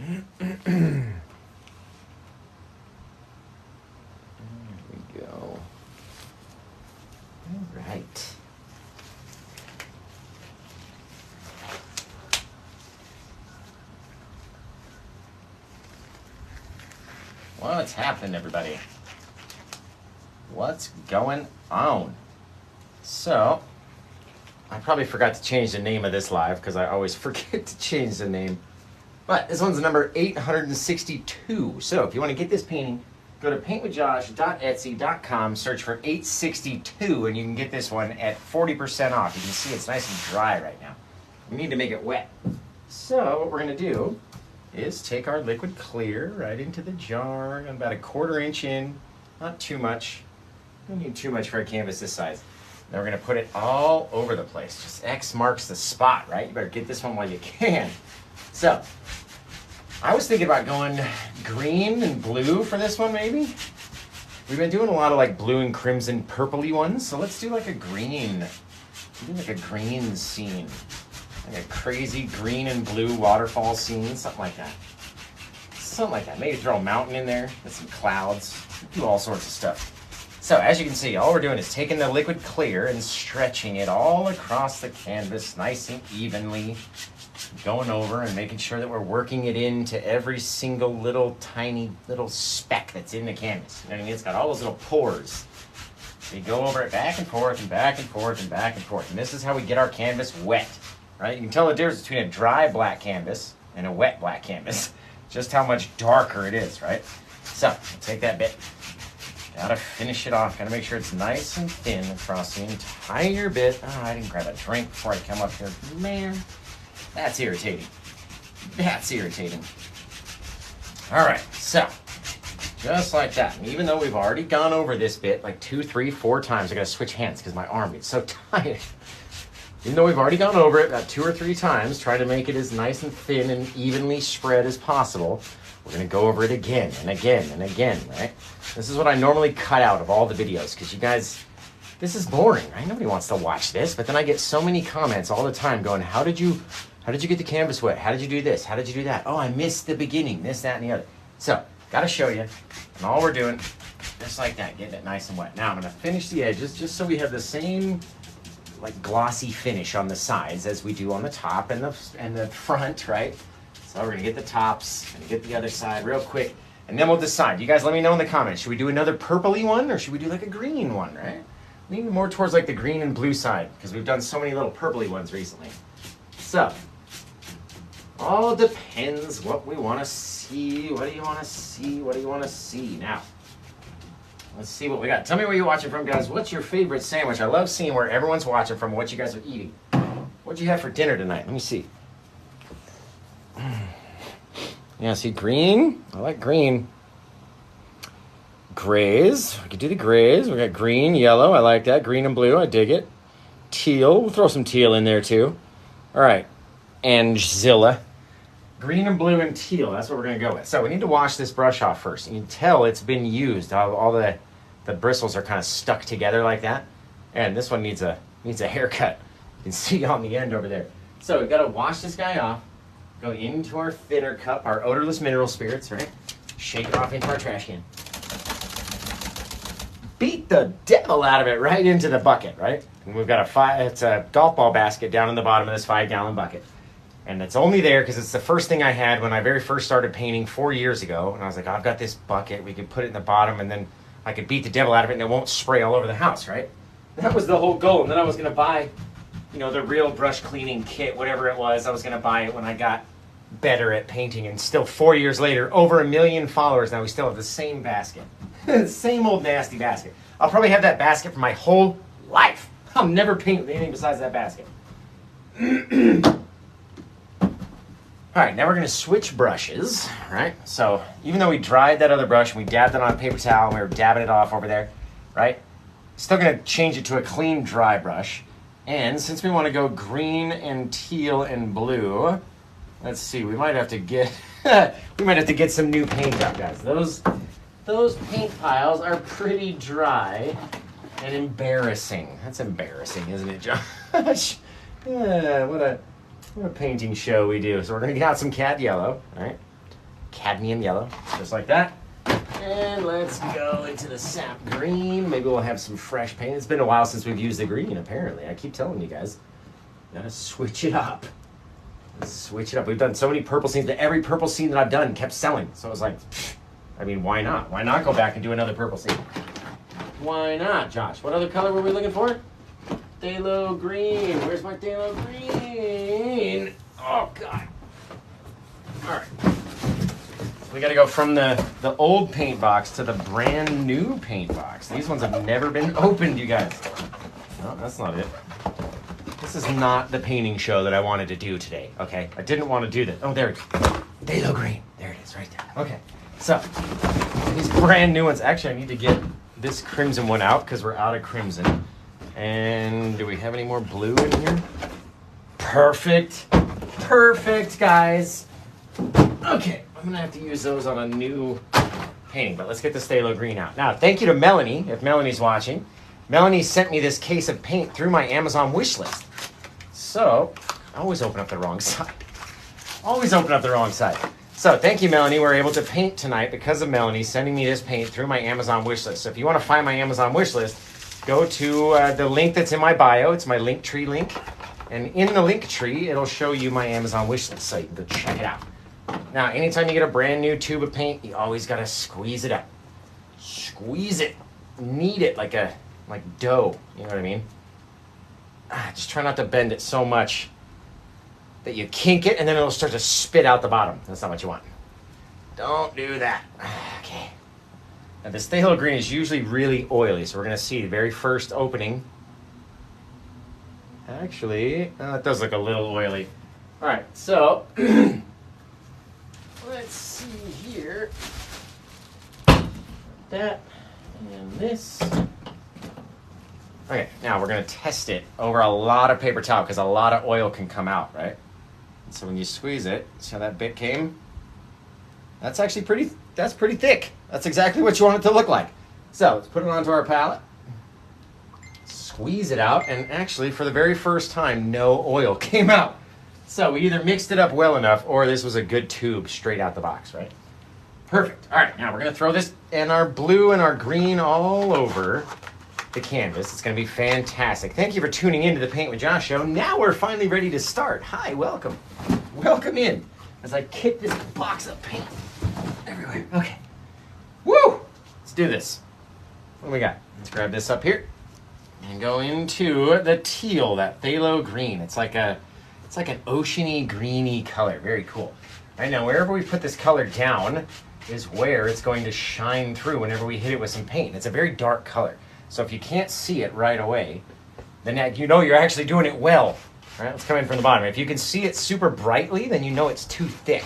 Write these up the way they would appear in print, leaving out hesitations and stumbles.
There we go. All right. What's happening, everybody? What's going on? So, I probably forgot to change the name of this live because I always forget to change the name. But this one's number 862. So if you want to get this painting, go to paintwithjosh.etsy.com, search for 862, and you can get this one at 40% off. You can see it's nice and dry right now. We need to make it wet. So what we're going to do is take our liquid clear right into the jar, about a 1/4 inch in, not too much. We don't need too much for a canvas this size. Then we're going to put it all over the place. Just X marks the spot, right? You better get this one while you can. So, I was thinking about going green and blue for this one, maybe. We've been doing a lot of like blue and crimson purpley ones, so let's do like a green. Do like a green scene. Like a crazy green and blue waterfall scene, something like that. Something like that. Maybe throw a mountain in there with some clouds. Do all sorts of stuff. So as you can see, all we're doing is taking the liquid clear and stretching it all across the canvas nice and evenly. Going over and making sure that we're working it into every single little tiny little speck that's in the canvas. You know what I mean? It's got all those little pores. So you go over it back and forth and back and forth and back and forth. And this is how we get our canvas wet, right? You can tell the difference between a dry black canvas and a wet black canvas. Just how much darker it is, right? So, take that bit. Gotta finish it off. Gotta make sure it's nice and thin across the entire bit. Oh, I didn't grab a drink before I come up here. Man, that's irritating. That's irritating. All right, so just like that. And even though we've already gone over this bit like 2, 3, 4 times, I gotta switch hands because my arm gets so tired. Even though we've already gone over it about 2 or 3 times, trying to make it as nice and thin and evenly spread as possible, we're gonna go over it again and again and again, right? This is what I normally cut out of all the videos because you guys, this is boring, right? Nobody wants to watch this, but then I get so many comments all the time going, how did you get the canvas wet? How did you do this? How did you do that? Oh, I missed the beginning, this, that, and the other. So, gotta show you, and all we're doing, just like that, getting it nice and wet. Now I'm gonna finish the edges just so we have the same like glossy finish on the sides as we do on the top and the front, right? So we're gonna get the tops, and get the other side real quick, and then we'll decide. You guys let me know in the comments, should we do another purpley one or should we do like a green one, right? Lean more towards like the green and blue side because we've done so many little purpley ones recently. So, all depends what we want to see. What do you want to see? What do you want to see? Now, let's see what we got. Tell me where you're watching from, guys. What's your favorite sandwich? I love seeing where everyone's watching from, what you guys are eating. What'd you have for dinner tonight? Let me see. Yeah, see, green. I like green. Grays. We could do the grays. We got green, yellow. I like that. Green and blue. I dig it. Teal. We'll throw some teal in there, too. All right. Angela. Green and blue and teal. That's what we're going to go with. So we need to wash this brush off first. You can tell it's been used. All the bristles are kind of stuck together like that. And this one needs a haircut. You can see on the end over there. So we've got to wash this guy off. Go into our thinner cup, our odorless mineral spirits, right? Shake it off into our trash can. Beat the devil out of it right into the bucket, right? And we've got it's a golf ball basket down in the bottom of this 5-gallon bucket. And it's only there because it's the first thing I had when I very first started painting 4 years ago. And I was like, I've got this bucket. We could put it in the bottom and then I could beat the devil out of it and it won't spray all over the house, right? That was the whole goal. And then I was going to buy, the real brush cleaning kit, whatever it was. I was going to buy it when I got better at painting. And still 4 years later, over 1 million followers now, we still have the same basket. Same old nasty basket. I'll probably have that basket for my whole life. I'll never paint with anything besides that basket. All right, now we're going to switch brushes, right? So even though we dried that other brush and we dabbed it on a paper towel and we were dabbing it off over there, right? Still going to change it to a clean dry brush. And since we want to go green and teal and blue, let's see, we might have to get some new paint out, guys. Those paint piles are pretty dry and embarrassing. That's embarrassing, isn't it, Josh? Yeah, what a painting show we do. So we're going to get out some cat yellow, all right? cadmium yellow, just like that. And let's go into the sap green. Maybe we'll have some fresh paint. It's been a while since we've used the green, apparently. I keep telling you guys, gotta switch it up. Let's switch it up. We've done so many purple scenes that every purple scene that I've done kept selling. So I was like, I mean, why not? Why not go back and do another purple scene? Why not, Josh? What other color were we looking for? Phthalo green. Where's my phthalo green? Oh, God. All right. We got to go from the old paint box to the brand new paint box. These ones have never been opened, you guys. No, that's not it. This is not the painting show that I wanted to do today, okay? I didn't want to do that. Oh, there it is. Phthalo green. There it is, right there. Okay. So, these brand new ones. Actually, I need to get this crimson one out because we're out of crimson. And do we have any more blue in here? Perfect. Perfect, guys. Okay. I'm going to have to use those on a new painting, but let's get this phthalo green out. Now, thank you to Melanie, if Melanie's watching. Melanie sent me this case of paint through my Amazon wish list. So, I always open up the wrong side. Always open up the wrong side. So, thank you, Melanie. We're able to paint tonight because of Melanie sending me this paint through my Amazon wish list. So, if you want to find my Amazon wish list, go to the link that's in my bio. It's my Linktree link. And in the Linktree, it'll show you my Amazon wish list, so you can go check it out. Now, anytime you get a brand new tube of paint, you always got to squeeze it up. Squeeze it. Knead it like dough. You know what I mean? Just try not to bend it so much that you kink it and then it'll start to spit out the bottom. That's not what you want. Don't do that. Okay. Now, this phthalo green is usually really oily, so we're going to see the very first opening. Actually, it does look a little oily. All right, so let's see here. That and this. Okay, now we're going to test it over a lot of paper towel because a lot of oil can come out, right? So when you squeeze it, see how that bit came? That's actually pretty thick. That's exactly what you want it to look like. So let's put it onto our palette. Squeeze it out, and actually for the very first time, no oil came out. So we either mixed it up well enough or this was a good tube straight out the box, right? Perfect. All right, now we're going to throw this and our blue and our green all over the canvas. It's going to be fantastic. Thank you for tuning in to the Paint with Josh show. Now we're finally ready to start. Hi, welcome. Welcome in as I kick this box of paint everywhere. Okay. Woo! Let's do this. What do we got? Let's grab this up here and go into the teal, that phthalo green. It's like an oceany, greeny color. Very cool. Right now, wherever we put this color down is where it's going to shine through whenever we hit it with some paint. It's a very dark color. So if you can't see it right away, then you know you're actually doing it well. All right, let's come in from the bottom. If you can see it super brightly, then you know it's too thick.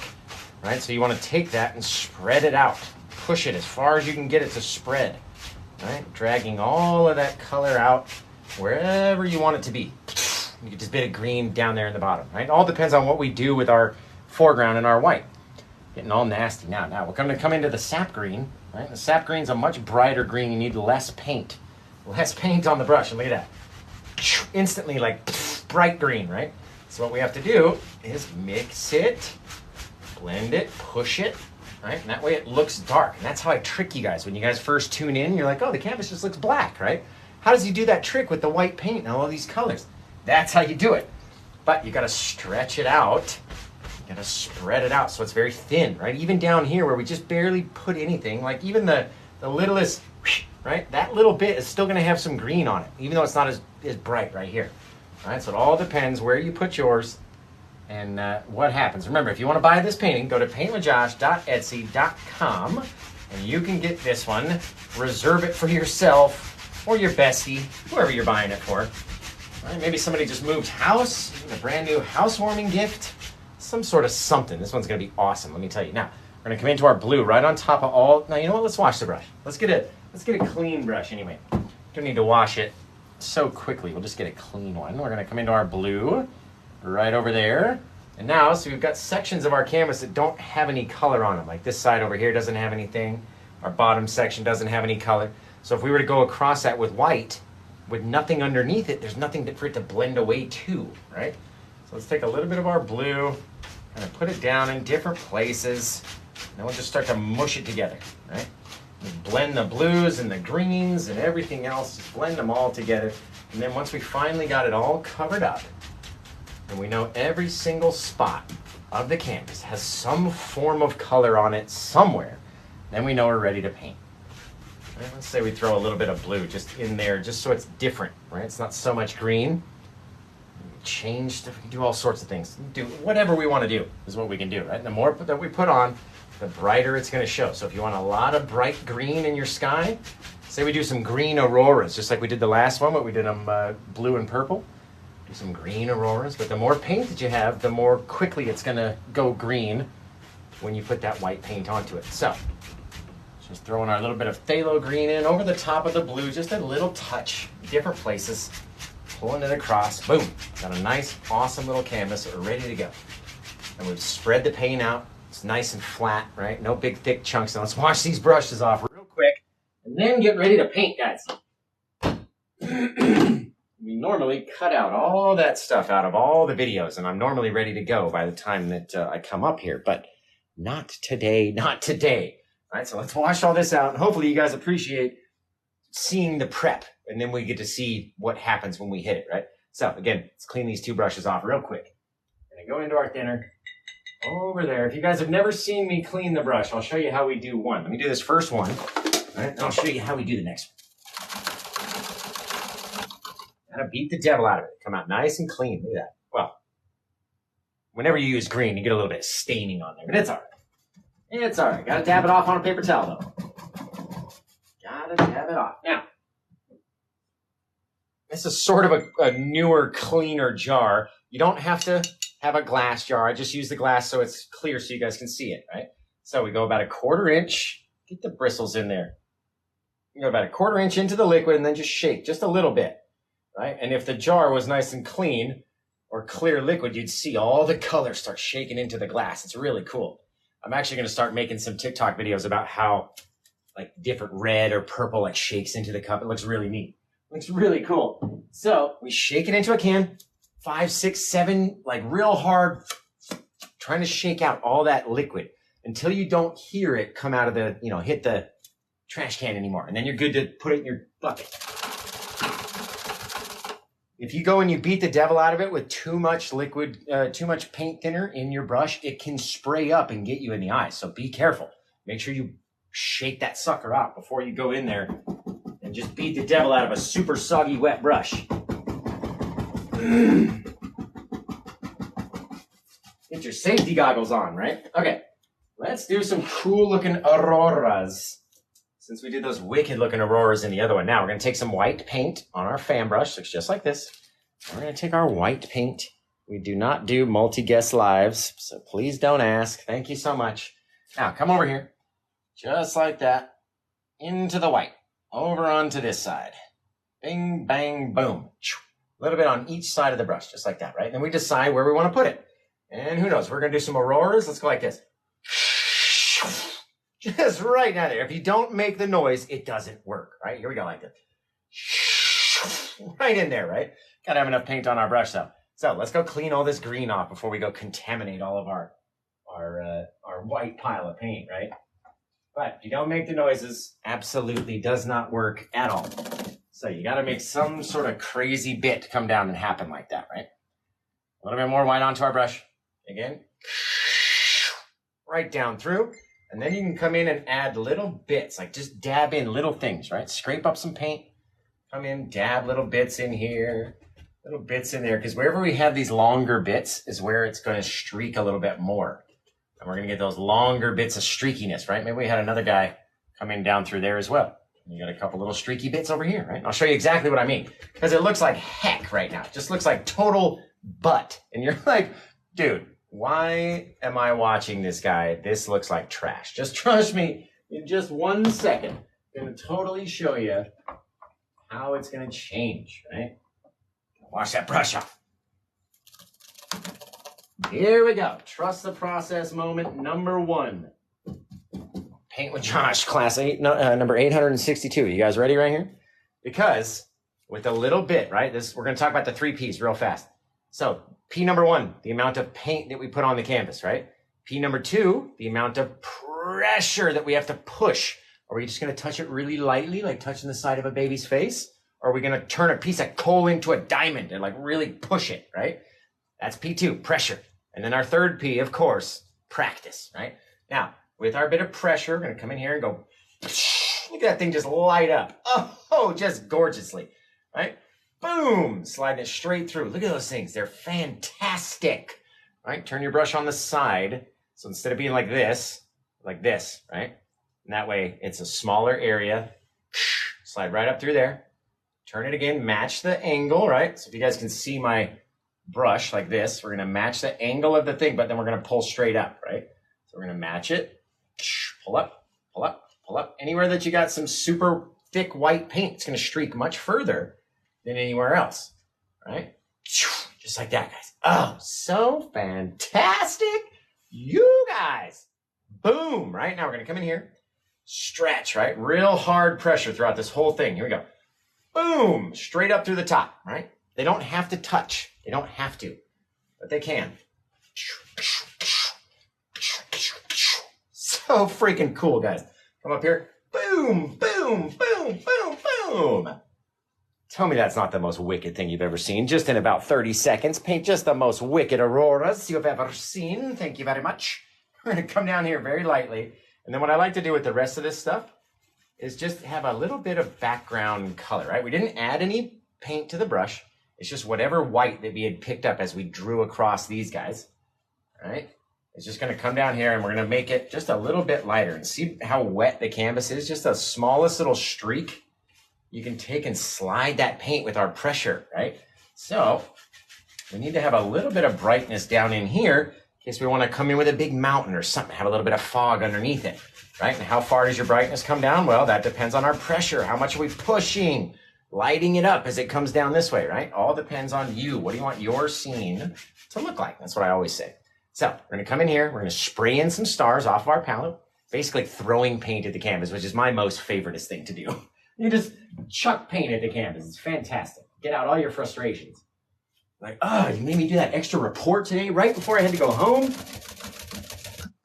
All right, so you want to take that and spread it out. Push it as far as you can get it to spread. All right, dragging all of that color out wherever you want it to be. You get this bit of green down there in the bottom. Right, all depends on what we do with our foreground and our white. Getting all nasty now. Now we're going to come into the sap green. Right, the sap green's a much brighter green. You need less paint. Less paint on the brush, and look at that. Instantly, like, bright green, right? So what we have to do is mix it, blend it, push it, right? And that way it looks dark. And that's how I trick you guys. When you guys first tune in, you're like, oh, the canvas just looks black, right? How does he do that trick with the white paint and all these colors? That's how you do it. But you got to stretch it out. You got to spread it out so it's very thin, right? Even down here where we just barely put anything, like even the littlest, right? That little bit is still going to have some green on it, even though it's not as bright right here. All right, so it all depends where you put yours and what happens. Remember, if you want to buy this painting, go to paintwithjosh.etsy.com and you can get this one. Reserve it for yourself or your bestie, whoever you're buying it for. All right, maybe somebody just moved house, a brand new housewarming gift, some sort of something. This one's going to be awesome, let me tell you. Now, we're going to come into our blue right on top of all. Now, you know what? Let's wash the brush. Let's get a clean brush anyway. Don't need to wash it so quickly. We'll just get a clean one. We're going to come into our blue right over there. And now, so we've got sections of our canvas that don't have any color on them. Like this side over here doesn't have anything. Our bottom section doesn't have any color. So if we were to go across that with white, with nothing underneath it, there's nothing for it to blend away to, right? So let's take a little bit of our blue and put it down in different places. Then we'll just start to mush it together, right? Just blend the blues and the greens and everything else, just blend them all together. And then once we finally got it all covered up, and we know every single spot of the canvas has some form of color on it somewhere, then we know we're ready to paint. Right, let's say we throw a little bit of blue just in there, just so it's different, right? It's not so much green. Change stuff, we can do all sorts of things. Do whatever we want to do is what we can do, right? The more that we put on, the brighter it's going to show. So if you want a lot of bright green in your sky, say we do some green auroras, just like we did the last one, but we did them blue and purple. Do some green auroras, but the more paint that you have, the more quickly it's going to go green when you put that white paint onto it. So just throwing our little bit of phthalo green in over the top of the blue, just a little touch, different places, pulling it across, boom. Got a nice, awesome little canvas that we're ready to go. And we've spread the paint out. It's nice and flat, right? No big, thick chunks. Now let's wash these brushes off real quick and then get ready to paint, guys. We normally cut out all that stuff out of all the videos, and I'm normally ready to go by the time that I come up here, but not today, not today. All right, so let's wash all this out, and hopefully you guys appreciate seeing the prep, and then we get to see what happens when we hit it, right? So again, let's clean these two brushes off real quick. Gonna go into our thinner over there. If you guys have never seen me clean the brush, I'll show you how we do one. Let me do this first one, right? And I'll show you how we do the next one. Gotta beat the devil out of it. Come out nice and clean. Look at that. Well, whenever you use green, you get a little bit of staining on there, but it's all right. It's all right. Gotta dab it off on a paper towel, though. Gotta dab it off. Now, this is sort of a newer, cleaner jar. You don't have to have a glass jar. I just use the glass so it's clear so you guys can see it, right? So we go about a 1/4 inch. Get the bristles in there. You go about a 1/4 inch into the liquid and then just shake just a little bit, right? And if the jar was nice and clean or clear liquid, you'd see all the color start shaking into the glass. It's really cool. I'm actually going to start making some TikTok videos about how like different red or purple like shakes into the cup. It looks really neat. It looks really cool. So we shake it into a can, 5, 6, 7, like real hard, trying to shake out all that liquid until you don't hear it come out of the, hit the trash can anymore. And then you're good to put it in your bucket. If you go and you beat the devil out of it with too much liquid, too much paint thinner in your brush, it can spray up and get you in the eyes. So be careful. Make sure you shake that sucker out before you go in there and just beat the devil out of a super soggy wet brush. Get your safety goggles on, right? Okay, let's do some cool looking auroras. Since we did those wicked looking auroras in the other one, now we're going to take some white paint on our fan brush. Looks just like this. We're going to take our white paint. We do not do multi-guest lives, so please don't ask. Thank you so much. Now come over here, just like that, into the white, over onto this side. Bing, bang, boom. A little bit on each side of the brush, just like that, right? And then we decide where we want to put it. And who knows, we're going to do some auroras. Let's go like this. Just right now there. If you don't make the noise, it doesn't work, right? Here we go like this. Right in there, right? Got to have enough paint on our brush, though. So let's go clean all this green off before we go contaminate all of our white pile of paint, right? But if you don't make the noises, absolutely does not work at all. So you got to make some sort of crazy bit come down and happen like that, right? A little bit more white onto our brush. Again. Right down through. And then you can come in and add little bits, like just dab in little things, right? Scrape up some paint. Come in, dab little bits in here. Little bits in there. Because wherever we have these longer bits is where it's going to streak a little bit more. And we're going to get those longer bits of streakiness, right? Maybe we had another guy come in down through there as well. You got a couple little streaky bits over here, right? I'll show you exactly what I mean. Because it looks like heck right now. It just looks like total butt. And you're like, dude, why am I watching this guy? This looks like trash. Just trust me, in just 1 second, I'm going to totally show you how it's going to change, right? Wash that brush off. Here we go. Trust the process moment number 1. Paint with Josh, class 8, number 862. You guys ready right here? Because with a little bit, right? We're going to talk about the 3 Ps real fast. So P number 1, the amount of paint that we put on the canvas, right? P number 2, the amount of pressure that we have to push. Are we just going to touch it really lightly, like touching the side of a baby's face? Or are we going to turn a piece of coal into a diamond and like really push it, right? That's P2, pressure. And then our third P, of course, practice, right? Now, with our bit of pressure, we're going to come in here and go, look at that thing just light up. Oh, just gorgeously, right? Boom, sliding it straight through. Look at those things. They're fantastic, right? Turn your brush on the side. So instead of being like this, right? And that way it's a smaller area. Slide right up through there. Turn it again, match the angle, right? So if you guys can see my brush like this, we're gonna match the angle of the thing, but then we're gonna pull straight up, right? So we're gonna match it, pull up, pull up, pull up. Anywhere that you got some super thick white paint, it's gonna streak much further than anywhere else, right? Just like that, guys. Oh, so fantastic. You guys. Boom, right? Now we're gonna come in here, stretch, right? Real hard pressure throughout this whole thing. Here we go. Boom, straight up through the top, right? They don't have to touch. They don't have to, but they can. So freaking cool, guys. Come up here. Boom, boom, boom, boom, boom. Tell me that's not the most wicked thing you've ever seen. Just in about 30 seconds, paint just the most wicked auroras you've ever seen. Thank you very much. We're going to come down here very lightly. And then what I like to do with the rest of this stuff is just have a little bit of background color, right? We didn't add any paint to the brush. It's just whatever white that we had picked up as we drew across these guys, right? It's just going to come down here and we're going to make it just a little bit lighter. And see how wet the canvas is? Just the smallest little streak. You can take and slide that paint with our pressure, right? So we need to have a little bit of brightness down in here in case we want to come in with a big mountain or something, have a little bit of fog underneath it, right? And how far does your brightness come down? Well, that depends on our pressure. How much are we pushing, lighting it up as it comes down this way, right? All depends on you. What do you want your scene to look like? That's what I always say. So we're going to come in here. We're going to spray in some stars off of our palette, basically throwing paint at the canvas, which is my most favoriteest thing to do. You just chuck paint at the canvas. It's fantastic. Get out all your frustrations. Like, oh, you made me do that extra report today right before I had to go home.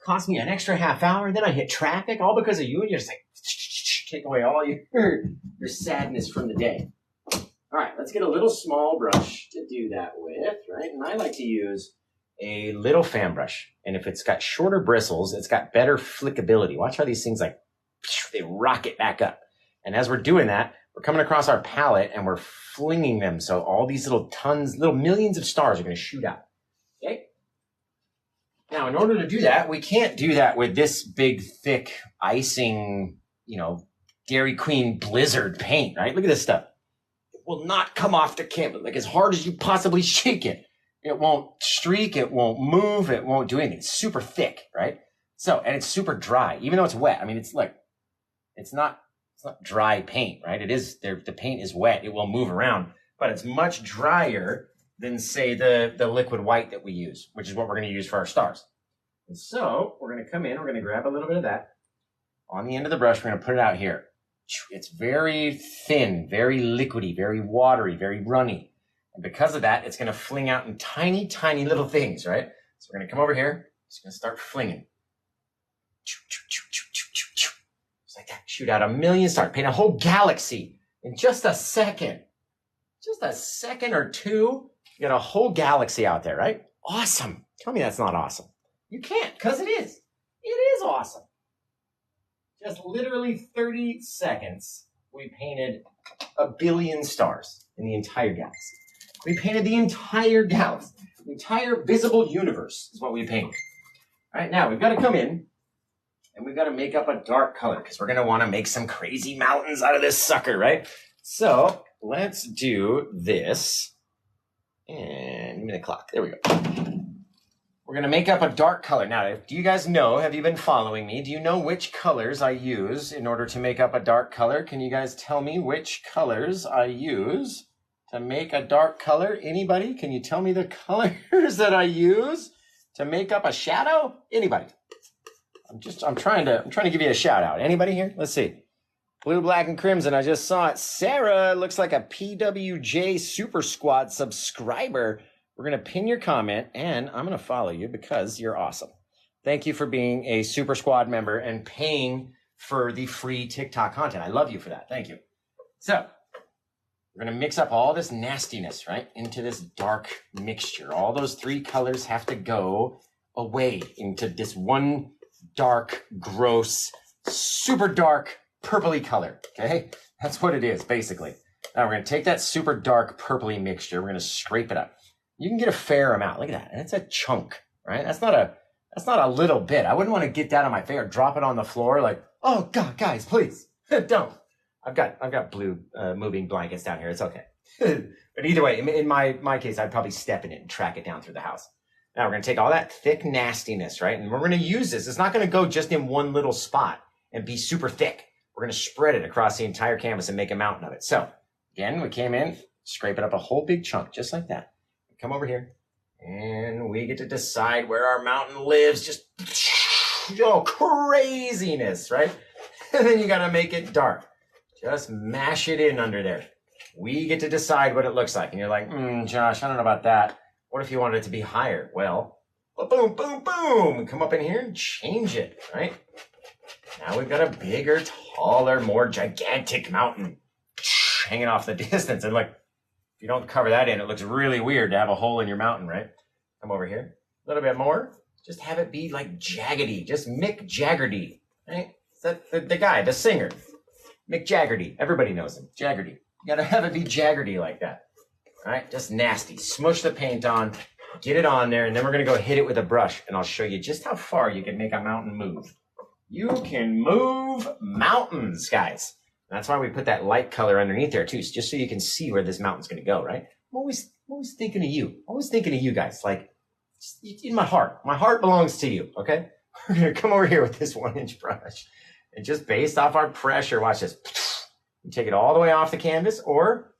Cost me an extra half hour. Then I hit traffic all because of you. And you're just like, take away all your sadness from the day. All right, let's get a little small brush to do that with, right? And I like to use a little fan brush. And if it's got shorter bristles, it's got better flickability. Watch how these things like, they rocket back up. And as we're doing that, we're coming across our palette and we're flinging them. So all these little millions of stars are going to shoot out. Okay. Now, in order to do that, we can't do that with this big, thick icing, Dairy Queen Blizzard paint, right? Look at this stuff. It will not come off the canvas. Like as hard as you possibly shake it. It won't streak. It won't move. It won't do anything. It's super thick, right? So, and it's super dry, even though it's wet. I mean, it's not dry paint, right? It is, the paint is wet. It will move around, but it's much drier than, say, the liquid white that we use, which is what we're going to use for our stars. And so we're going to come in, we're going to grab a little bit of that. On the end of the brush, we're going to put it out here. It's very thin, very liquidy, very watery, very runny. And because of that, it's going to fling out in tiny, tiny little things, right? So we're going to come over here. Just going to start flinging. Just like that. Shoot out a million stars. Paint a whole galaxy in just a second. Just a second or two. You got a whole galaxy out there, right? Awesome. Tell me that's not awesome. You can't, because it is. It is awesome. Just literally 30 seconds, we painted a billion stars in the entire galaxy. We painted the entire galaxy. The entire visible universe is what we painted. All right, now we've got to come in and we've got to make up a dark color because we're going to want to make some crazy mountains out of this sucker, right? So let's do this. And give me the clock. There we go. We're going to make up a dark color. Now, do you guys know, have you been following me? Do you know which colors I use in order to make up a dark color? Can you guys tell me which colors I use to make a dark color? Anybody? Can you tell me the colors that I use to make up a shadow? Anybody? I'm trying to give you a shout out. Anybody here? Let's see. Blue, black, and crimson. I just saw it. Sarah looks like a PWJ Super Squad subscriber. We're going to pin your comment, and I'm going to follow you because you're awesome. Thank you for being a Super Squad member and paying for the free TikTok content. I love you for that. Thank you. So we're going to mix up all this nastiness, right, into this dark mixture. All those three colors have to go away into this one dark, gross, super dark, purpley color, okay? That's what it is, basically. Now we're going to take that super dark, purpley mixture. We're going to scrape it up. You can get a fair amount. Look at that. That's a chunk, right? That's not a little bit. I wouldn't want to get that on my finger, drop it on the floor like, oh, God, guys, please, don't. I've got blue moving blankets down here. It's okay. But either way, in my case, I'd probably step in it and track it down through the house. Now we're going to take all that thick nastiness, right? And we're going to use this. It's not going to go just in one little spot and be super thick. We're going to spread it across the entire canvas and make a mountain of it. So again, we came in, scrape it up a whole big chunk, just like that. Come over here, and we get to decide where our mountain lives. Just, craziness, right? And then you got to make it dark. Just mash it in under there. We get to decide what it looks like. And you're like, Josh, I don't know about that. What if you wanted it to be higher? Well, boom, boom, boom. Come up in here and change it, right? Now we've got a bigger, taller, more gigantic mountain hanging off the distance. And look, if you don't cover that in, it looks really weird to have a hole in your mountain, right? Come over here. A little bit more. Just have it be like Jaggerty. Just Mick Jaggerty, right? Is that the guy, the singer? Mick Jaggerty. Everybody knows him. Jaggerty. You got to have it be Jaggerty like that. All right? Just nasty. Smush the paint on. Get it on there. And then we're going to go hit it with a brush. And I'll show you just how far you can make a mountain move. You can move mountains, guys. That's why we put that light color underneath there, too. Just so you can see where this mountain's going to go, right? I'm always thinking of you. Always thinking of you guys. Like, in my heart. My heart belongs to you, okay? We're going to come over here with this 1-inch brush. And just based off our pressure, watch this. You take it all the way off the canvas, or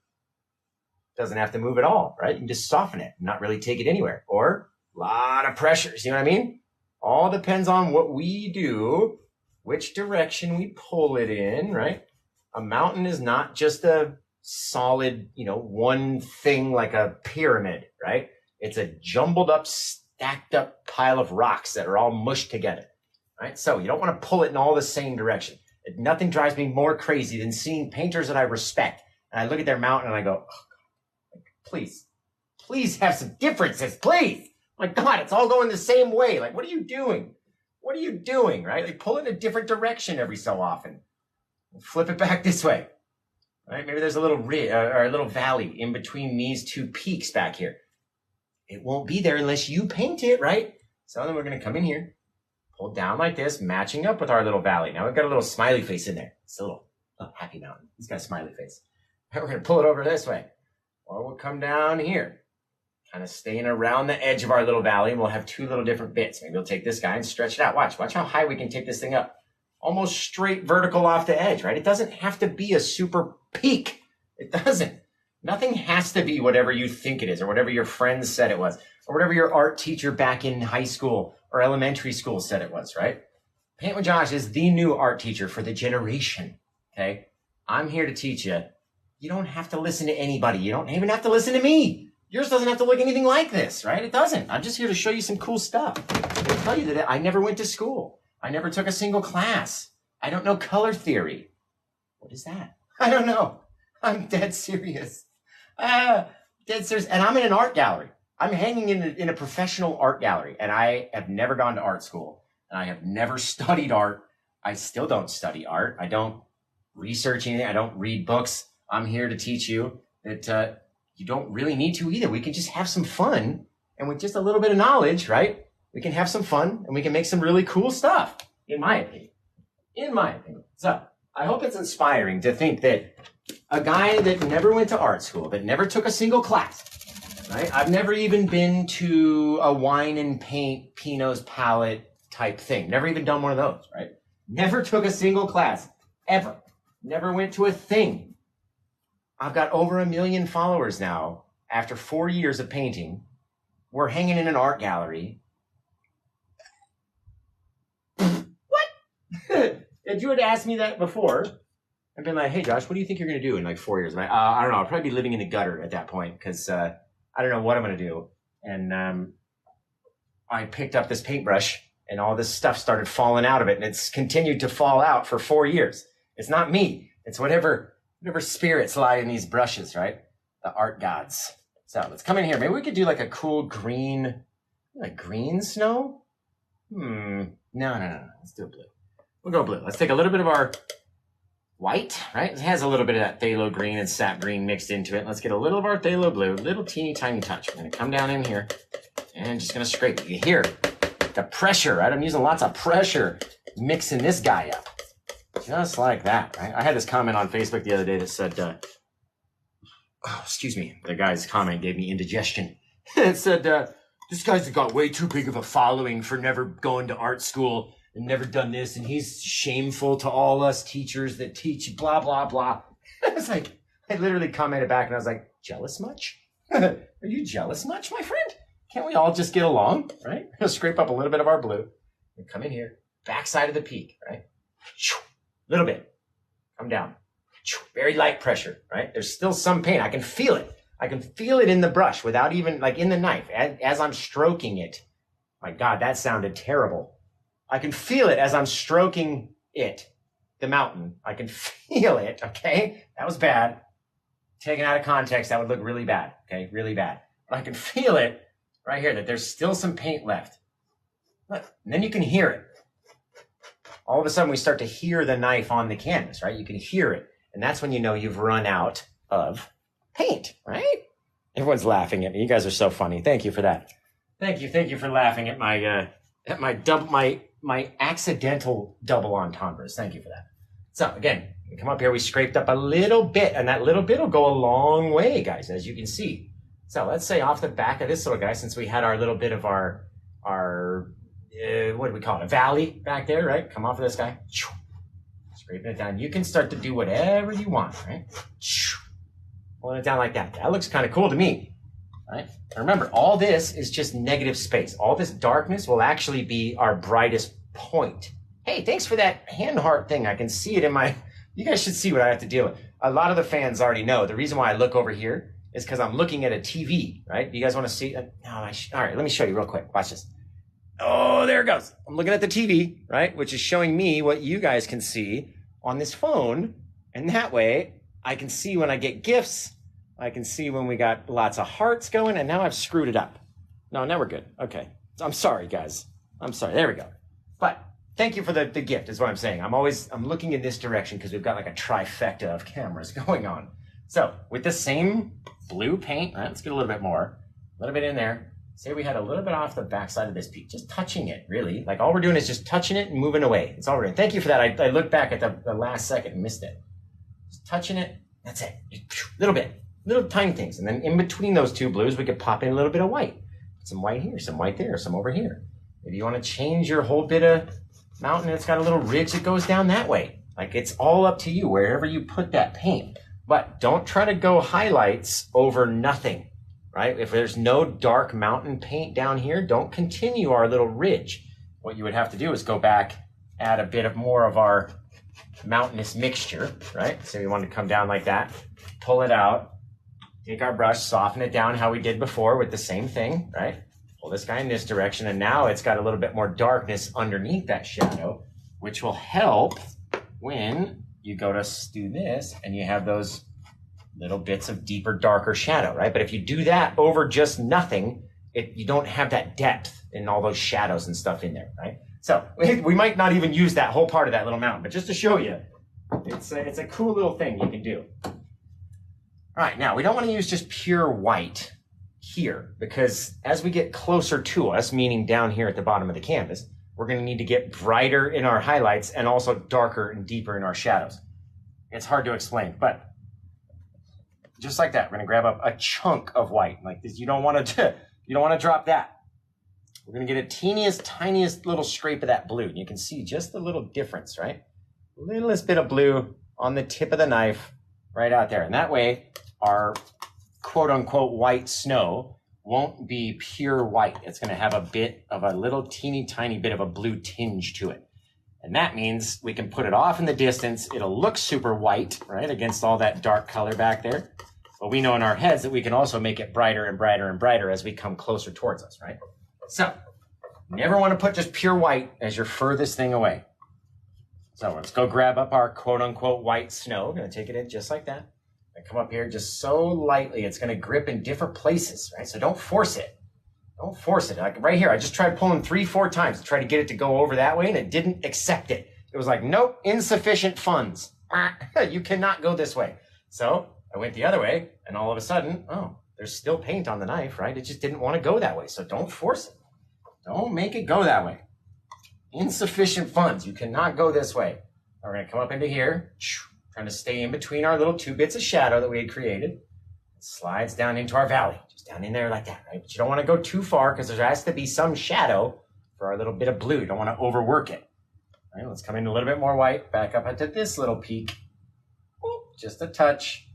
it doesn't have to move at all, right? You can just soften it and not really take it anywhere. Or a lot of pressure. See what I mean? All depends on what we do, which direction we pull it in, right? A mountain is not just a solid, one thing like a pyramid, right? It's a jumbled up, stacked up pile of rocks that are all mushed together. Right? So you don't want to pull it in all the same direction. Nothing drives me more crazy than seeing painters that I respect. And I look at their mountain and I go, oh, God, please have some differences, please. My God, it's all going the same way. Like, what are you doing? What are you doing, right? Like, pull it in a different direction every so often. Flip it back this way, right? Maybe there's a little or a little valley in between these two peaks back here. It won't be there unless you paint it, right? So then we're going to come in here. Pull down like this, matching up with our little valley. Now we've got a little smiley face in there. It's a little happy mountain. He's got a smiley face. We're going to pull it over this way. Or we'll come down here, kind of staying around the edge of our little valley, and we'll have two little different bits. Maybe we'll take this guy and stretch it out. Watch how high we can take this thing up. Almost straight vertical off the edge, right? It doesn't have to be a super peak. It doesn't. Nothing has to be whatever you think it is, or whatever your friends said it was, or whatever your art teacher back in high school or elementary school said it was, right? Paint with Josh is the new art teacher for the generation, okay? I'm here to teach you. You don't have to listen to anybody. You don't even have to listen to me. Yours doesn't have to look anything like this, right? It doesn't. I'm just here to show you some cool stuff. I'll tell you that I never went to school. I never took a single class. I don't know color theory. What is that? I don't know. I'm dead serious. Dead serious. And I'm in an art gallery. I'm hanging in a professional art gallery, and I have never gone to art school, and I have never studied art. I still don't study art. I don't research anything. I don't read books. I'm here to teach you that you don't really need to either. We can just have some fun, and with just a little bit of knowledge, right, we can have some fun, and we can make some really cool stuff, in my opinion. In my opinion. So I hope it's inspiring to think that a guy that never went to art school, that never took a single class, right? I've never even been to a wine and paint Pinot's palette type thing. Never even done one of those, right? Never took a single class, ever. Never went to a thing. I've got over 1 million followers now after 4 years of painting. We're hanging in an art gallery. What? If you had asked me that before, I'd been like, hey, Josh, what do you think you're going to do in like 4 years? Like, I don't know. I'll probably be living in the gutter at that point because I don't know what I'm going to do. And I picked up this paintbrush and all this stuff started falling out of it, and it's continued to fall out for 4 years. It's not me. It's whatever spirits lie in these brushes, right? The art gods. So let's come in here. Maybe we could do like a cool green, like green snow? No. Let's do a blue. We'll go blue. Let's take a little bit of our white, right? It has a little bit of that phthalo green and sap green mixed into it. Let's get a little of our phthalo blue, little teeny tiny touch. We're going to come down in here and just going to scrape it. You hear the pressure, right? I'm using lots of pressure mixing this guy up. Just like that, right? I had this comment on Facebook the other day that said, excuse me, the guy's comment gave me indigestion. It said, this guy's got way too big of a following for never going to art school and never done this, and he's shameful to all us teachers that teach blah, blah, blah. It's like, I literally commented back and I was like, jealous much? Are you jealous much, my friend? Can't we all just get along, right? Scrape up a little bit of our blue and come in here, backside of the peak, right? Little bit, come down. Very light pressure, right? There's still some pain. I can feel it. I can feel it in the brush without even, like in the knife, as I'm stroking it. My God, that sounded terrible. I can feel it as I'm stroking it, the mountain. I can feel it, okay? That was bad. Taken out of context, that would look really bad, okay? Really bad. But I can feel it right here, that there's still some paint left. Look, and then you can hear it. All of a sudden, we start to hear the knife on the canvas, right? You can hear it. And that's when you know you've run out of paint, right? Everyone's laughing at me. You guys are so funny. Thank you for that. Thank you for laughing at my accidental double entendres. Thank you for that. So again, we come up here, we scraped up a little bit, and that little bit will go a long way, guys, as you can see. So let's say off the back of this little guy, since we had our little bit of our what do we call it? A valley back there, right? Come off of this guy. Scraping it down. You can start to do whatever you want, right? Pulling it down like that. That looks kind of cool to me, right? And remember, all this is just negative space. All this darkness will actually be our brightest point. Hey, thanks for that hand heart thing. I can see it in my, you guys should see what I have to deal with. A lot of the fans already know. The reason why I look over here is because I'm looking at a TV, right? You guys want to see? All right, let me show you real quick. Watch this. Oh, there it goes. I'm looking at the TV, right? Which is showing me what you guys can see on this phone. And that way I can see when I get gifts. I can see when we got lots of hearts going, and now I've screwed it up. No, now we're good. Okay. I'm sorry, guys. I'm sorry. There we go. But thank you for the gift is what I'm saying. I'm looking in this direction because we've got like a trifecta of cameras going on. So with the same blue paint, right, let's get a little bit more, a little bit in there. Say we had a little bit off the backside of this peak, just touching it, really. Like all we're doing is just touching it and moving away. It's all we're doing. Thank you for that. I looked back at the last second and missed it. Just touching it, that's it. Just little bit, little tiny things. And then in between those two blues, we could pop in a little bit of white. Some white here, some white there, some over here. Maybe you want to change your whole bit of mountain. It's got a little ridge that goes down that way. Like it's all up to you, wherever you put that paint. But don't try to go highlights over nothing. Right? If there's no dark mountain paint down here, don't continue our little ridge. What you would have to do is go back, add a bit of more of our mountainous mixture, right? So we want to come down like that, pull it out, take our brush, soften it down how we did before with the same thing, right? Pull this guy in this direction, and now it's got a little bit more darkness underneath that shadow, which will help when you go to do this and you have those little bits of deeper, darker shadow, right? But if you do that over just nothing, you don't have that depth in all those shadows and stuff in there, right? So we might not even use that whole part of that little mountain, but just to show you, it's a cool little thing you can do. All right, now we don't want to use just pure white here because as we get closer to us, meaning down here at the bottom of the canvas, we're going to need to get brighter in our highlights and also darker and deeper in our shadows. It's hard to explain, but just like that, we're going to grab up a chunk of white like this. You don't want to drop that. We're going to get a teeniest, tiniest little scrape of that blue. And you can see just the littlest difference, right? Littlest bit of blue on the tip of the knife right out there. And that way, our quote unquote white snow won't be pure white. It's going to have a bit of a little teeny tiny bit of a blue tinge to it. And that means we can put it off in the distance. It'll look super white, right, against all that dark color back there. But we know in our heads that we can also make it brighter and brighter and brighter as we come closer towards us, right? So Never want to put just pure white as your furthest thing away. So let's go grab up our quote unquote white snow. I'm going to take it in just like that. And come up here just so lightly. It's going to grip in different places, right? So don't force it. Don't force it. Like right here, I just tried pulling 3-4 times to try to get it to go over that way, and it didn't accept it. It was like, nope, insufficient funds. You cannot go this way. So I went the other way, and all of a sudden, oh, there's still paint on the knife, right? It just didn't want to go that way. So don't force it. Don't make it go that way. Insufficient funds. You cannot go this way. We're going to come up into here, trying to stay in between our little 2 bits of shadow that we had created. It slides down into our valley, just down in there like that, right? But you don't want to go too far because there has to be some shadow for our little bit of blue. You don't want to overwork it. All right, let's come in a little bit more white, back up into this little peak. Just a touch.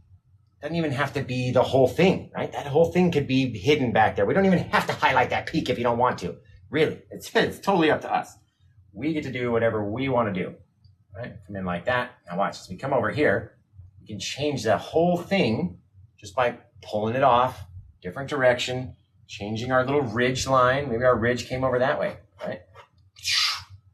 Doesn't even have to be the whole thing, right? That whole thing could be hidden back there. We don't even have to highlight that peak if you don't want to. Really, it's totally up to us. We get to do whatever we want to do. All right, come in like that. Now watch, as we come over here, we can change the whole thing just by pulling it off, different direction, changing our little ridge line. Maybe our ridge came over that way, right?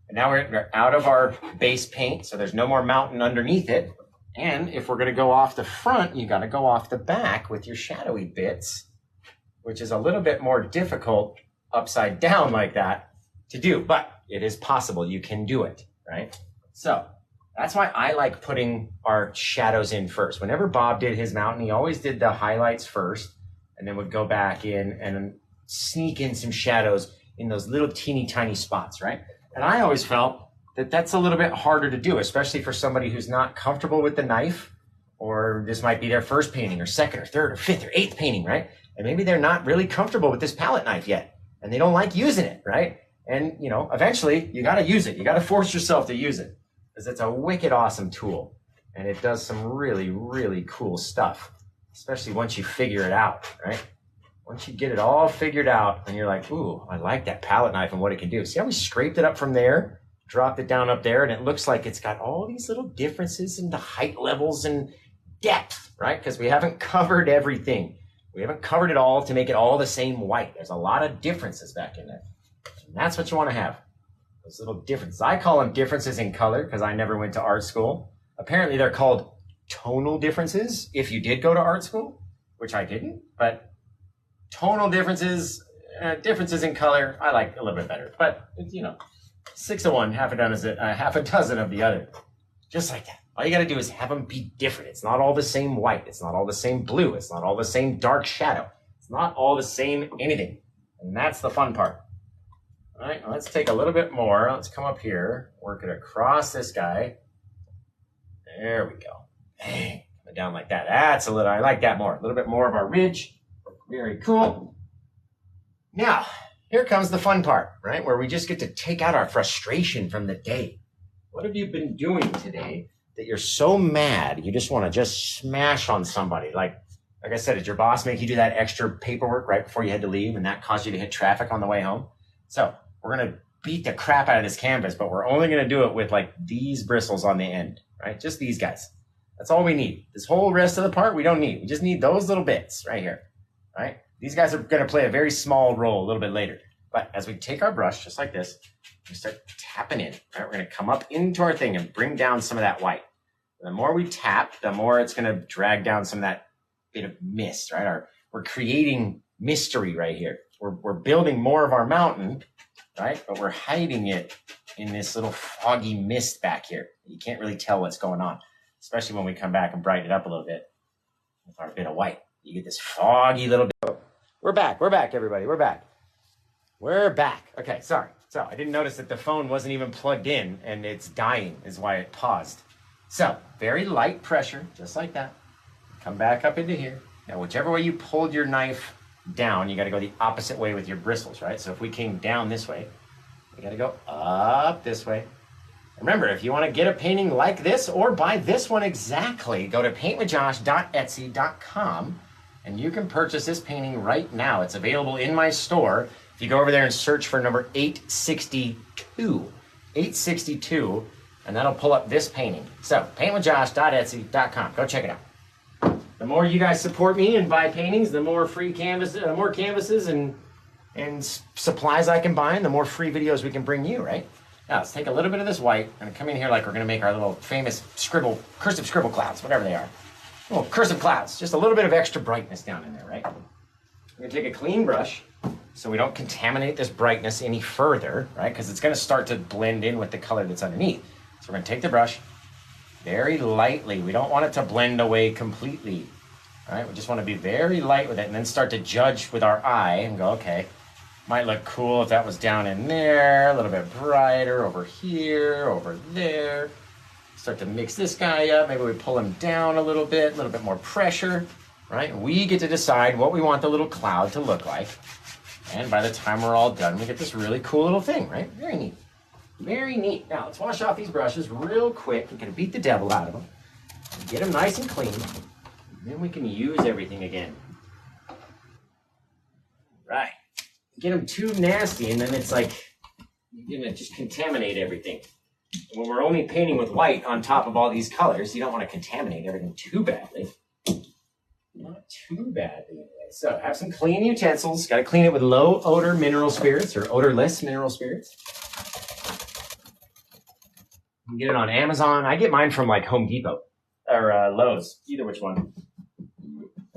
And now we're out of our base paint, so there's no more mountain underneath it. And if we're going to go off the front, you got to go off the back with your shadowy bits, which is a little bit more difficult upside down like that to do, but it is possible. You can do it, right? So that's why I like putting our shadows in first. Whenever Bob did his mountain, he always did the highlights first and then would go back in and sneak in some shadows in those little teeny tiny spots, right? And I always felt that that's a little bit harder to do, especially for somebody who's not comfortable with the knife, or this might be their first painting or second or third or fifth or eighth painting, right? And maybe they're not really comfortable with this palette knife yet and they don't like using it, right? And you know, eventually you got to use it. You got to force yourself to use it because it's a wicked awesome tool and it does some really, really cool stuff, especially once you figure it out, right? Once you get it all figured out and you're like, ooh, I like that palette knife and what it can do. See how we scraped it up from there? Dropped it down up there, and it looks like it's got all these little differences in the height levels and depth, right? Because we haven't covered everything. We haven't covered it all to make it all the same white. There's a lot of differences back in there. And that's what you want to have, those little differences. I call them differences in color because I never went to art school. Apparently, they're called tonal differences if you did go to art school, which I didn't. But tonal differences, differences in color, I like a little bit better. But, you know, 6 of one, half a dozen of the other. Just like that. All you got to do is have them be different. It's not all the same white. It's not all the same blue. It's not all the same dark shadow. It's not all the same anything. And that's the fun part. All right, let's take a little bit more. Let's come up here, work it across this guy. There we go. Bang. Coming down like that. That's a little, I like that more. A little bit more of our ridge. Very cool. Now, here comes the fun part, right? Where we just get to take out our frustration from the day. What have you been doing today that you're so mad you just want to just smash on somebody? Like I said, did your boss make you do that extra paperwork right before you had to leave and that caused you to hit traffic on the way home? So we're going to beat the crap out of this canvas, but we're only going to do it with like these bristles on the end, right? Just these guys. That's all we need. This whole rest of the part we don't need. We just need those little bits right here, right? These guys are going to play a very small role a little bit later. But as we take our brush, just like this, we start tapping in. Right? We're going to come up into our thing and bring down some of that white. The more we tap, the more it's going to drag down some of that bit of mist, right? We're creating mystery right here. We're building more of our mountain, right? But we're hiding it in this little foggy mist back here. You can't really tell what's going on, especially when we come back and brighten it up a little bit with our bit of white. You get this foggy little bit. We're back, everybody. We're back. Okay, sorry. So I didn't notice that the phone wasn't even plugged in and it's dying is why it paused. So very light pressure, just like that. Come back up into here. Now, whichever way you pulled your knife down, you got to go the opposite way with your bristles, right? So if we came down this way, we got to go up this way. Remember, if you want to get a painting like this or buy this one exactly, go to paintwithjosh.etsy.com and you can purchase this painting right now. It's available in my store. If you go over there and search for number 862, and that'll pull up this painting. So, paintwithjosh.etsy.com. Go check it out. The more you guys support me and buy paintings, the more free canvas, more canvases and and supplies I can buy, and the more free videos we can bring you, right? Now, let's take a little bit of this white and come in here like we're going to make our little famous cursive scribble clouds, whatever they are. Oh, cursive clouds. Just a little bit of extra brightness down in there, right? We're going to take a clean brush so we don't contaminate this brightness any further, right? Because it's going to start to blend in with the color that's underneath. So we're going to take the brush very lightly. We don't want it to blend away completely, right? We just want to be very light with it and then start to judge with our eye and go, okay, might look cool if that was down in there, a little bit brighter over here, over there. Start to mix this guy up. Maybe we pull him down a little bit more pressure, right? We get to decide what we want the little cloud to look like. And by the time we're all done, we get this really cool little thing, right? Very neat. Very neat. Now, let's wash off these brushes real quick. We're going to beat the devil out of them. Get them nice and clean. And then we can use everything again. Right. Get them too nasty, and then it's like you're going to just contaminate everything. And when we're only painting with white on top of all these colors, you don't want to contaminate everything too badly. Not too badly anyway. So have some clean utensils. Got to clean it with low odor mineral spirits or odorless mineral spirits. You can get it on Amazon. I get mine from like Home Depot or Lowe's, either which one.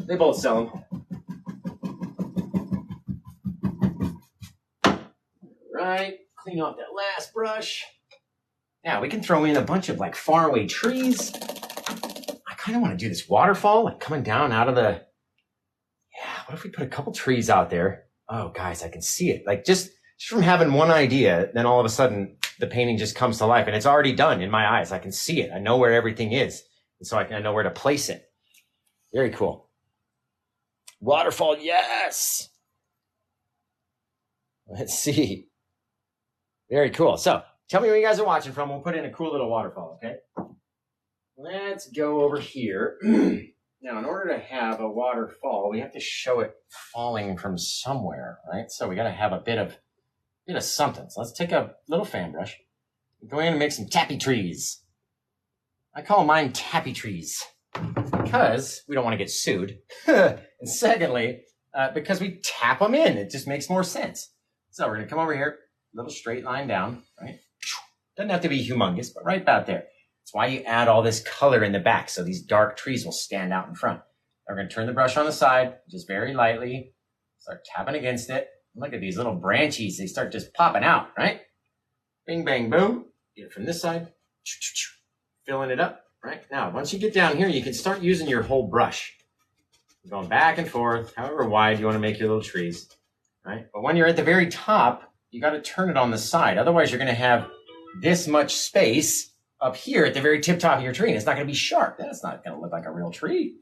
They both sell them. Right, clean off that last brush. Now we can throw in a bunch of like faraway trees. I kind of want to do this waterfall, like coming down out of the, what if we put a couple trees out there? Oh guys, I can see it. Like just from having one idea, then all of a sudden the painting just comes to life and it's already done in my eyes. I can see it. I know where everything is. And so I know where to place it. Very cool. Waterfall, yes. Let's see. Very cool. So tell me where you guys are watching from. We'll put in a cool little waterfall, okay? Let's go over here. Now, in order to have a waterfall, we have to show it falling from somewhere, right? So we got to have a bit of something. So let's take a little fan brush and go in and make some tappy trees. I call mine tappy trees because we don't want to get sued. And secondly, because we tap them in. It just makes more sense. So we're going to come over here, little straight line down, right? Doesn't have to be humongous, but right about there. That's why you add all this color in the back, so these dark trees will stand out in front. We're going to turn the brush on the side, just very lightly, start tapping against it. Look at these little branchies. They start just popping out, right? Bing, bang, boom. Get it from this side, filling it up, right? Now, once you get down here, you can start using your whole brush. Going back and forth, however wide you want to make your little trees, right? But when you're at the very top, you got to turn it on the side. Otherwise, you're going to have this much space up here at the very tip top of your tree, and it's not going to be sharp. That's not going to look like a real tree.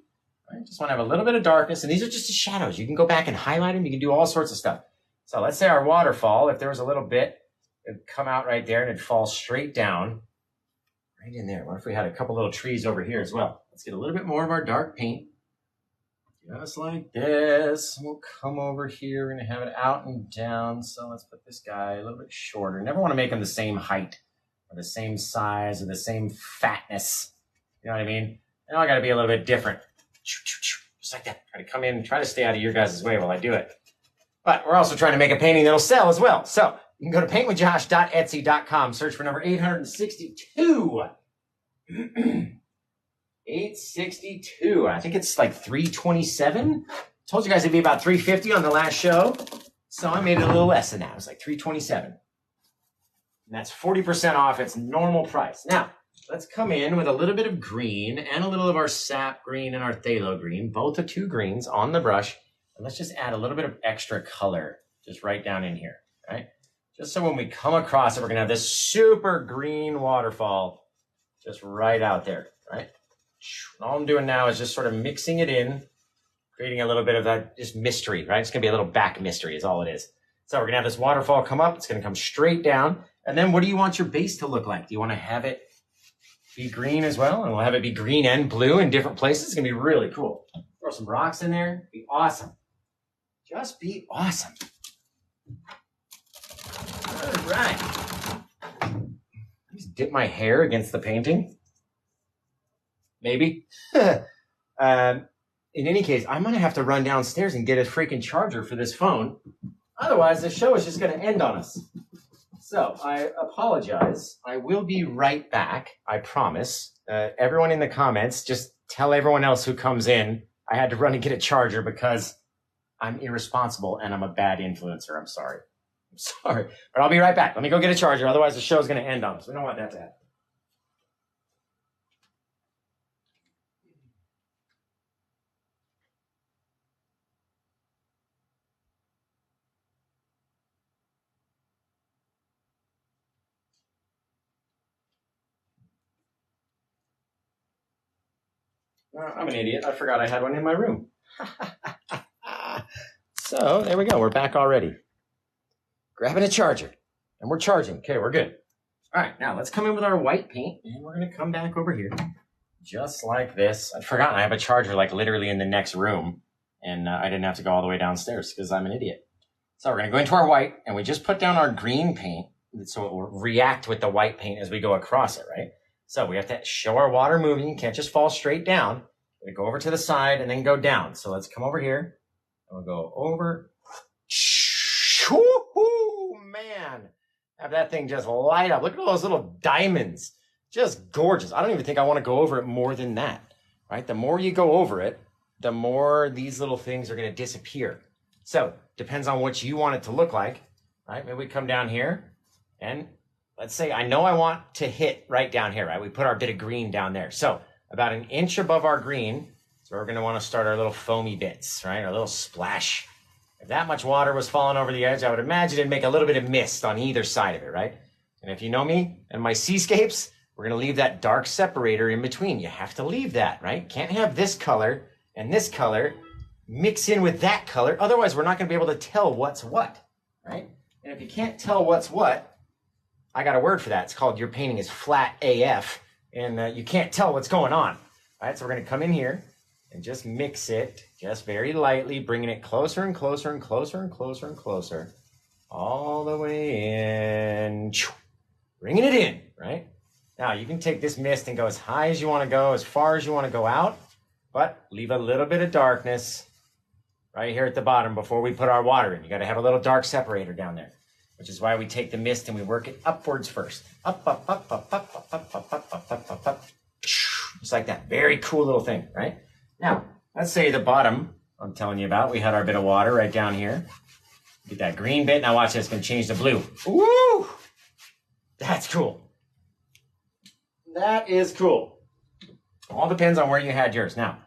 Right? Just want to have a little bit of darkness, and these are just the shadows. You can go back and highlight them. You can do all sorts of stuff. So let's say our waterfall, if there was a little bit, it'd come out right there, and it'd fall straight down right in there. What if we had a couple little trees over here as well? Let's get a little bit more of our dark paint. Just like this. We'll come over here. We're going to have it out and down. So let's put this guy a little bit shorter. Never want to make him the same height or the same size or the same fatness. You know what I mean? They all got to be a little bit different. Just like that. Try to come in and try to stay out of your guys' way while I do it. But we're also trying to make a painting that'll sell as well. So you can go to paintwithjosh.etsy.com, search for number 862. 862. I think it's like 327. Told you guys it'd be about 350 on the last show. So I made it a little less than that. It was like 327. And that's 40% off its normal price. Now, let's come in with a little bit of green and a little of our sap green and our phthalo green. Both are two greens on the brush. And let's just add a little bit of extra color just right down in here, right? Just so when we come across it, we're going to have this super green waterfall just right out there, right? All I'm doing now is just sort of mixing it in, creating a little bit of that just mystery, right? It's going to be a little back mystery is all it is. So we're going to have this waterfall come up. It's going to come straight down. And then what do you want your base to look like? Do you want to have it be green as well? And we'll have it be green and blue in different places. It's going to be really cool. Throw some rocks in there. Be awesome. Just be awesome. All right. Just dip my hair against the painting. Maybe. In any case, I'm going to have to run downstairs and get a freaking charger for this phone. Otherwise, the show is just going to end on us. So I apologize. I will be right back. I promise. Everyone in the comments, just tell everyone else who comes in, I had to run and get a charger because I'm irresponsible and I'm a bad influencer. I'm sorry. But I'll be right back. Let me go get a charger. Otherwise, the show's going to end on us. We don't want that to happen. I'm an idiot. I forgot I had one in my room. So there we go. We're back already. Grabbing a charger. And we're charging. Okay, we're good. All right, now let's come in with our white paint. And we're going to come back over here. Just like this. I'd forgotten I have a charger like literally in the next room. And I didn't have to go all the way downstairs because I'm an idiot. So we're going to go into our white. And we just put down our green paint. So it will react with the white paint as we go across it, right? So we have to show our water moving. You can't just fall straight down. We go over to the side and then go down. So let's come over here. And we'll go over. Woo-hoo, man. Have that thing just light up. Look at all those little diamonds. Just gorgeous. I don't even think I want to go over it more than that, right? The more you go over it, the more these little things are going to disappear. So depends on what you want it to look like, right? Maybe we come down here and let's say I know I want to hit right down here, right? We put our bit of green down there. So about an inch above our green, so we're going to want to start our little foamy bits, right? Our little splash. If that much water was falling over the edge, I would imagine it'd make a little bit of mist on either side of it, right? And if you know me and my seascapes, we're going to leave that dark separator in between. You have to leave that, right? Can't have this color and this color mix in with that color. Otherwise, we're not going to be able to tell what's what, right? And if you can't tell what's what, I got a word for that. It's called your painting is flat AF, and you can't tell what's going on, right? So we're going to come in here and just mix it just very lightly, bringing it closer and closer and closer and closer and closer, all the way in, bringing it in, right? Now you can take this mist and go as high as you want to go, as far as you want to go out, but leave a little bit of darkness right here at the bottom before we put our water in. You got to have a little dark separator down there, which is why we take the mist and we work it upwards first. Up, up, up, up, up, up, up, up, up, up, up, up, up. Just like that. Very cool little thing, right? Now, let's say the bottom I'm telling you about, we had our bit of water right down here. Get that green bit. Now watch this, it's going to change to blue. Woo! That's cool. That is cool. All depends on where you had yours. Now,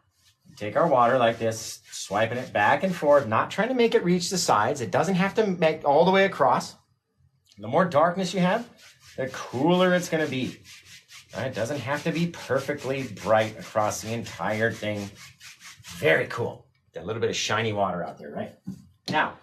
take our water like this, swiping it back and forth, not trying to make it reach the sides. It doesn't have to make all the way across. The more darkness you have, the cooler it's going to be. Right? It doesn't have to be perfectly bright across the entire thing. Very cool. Got a little bit of shiny water out there, right? Now,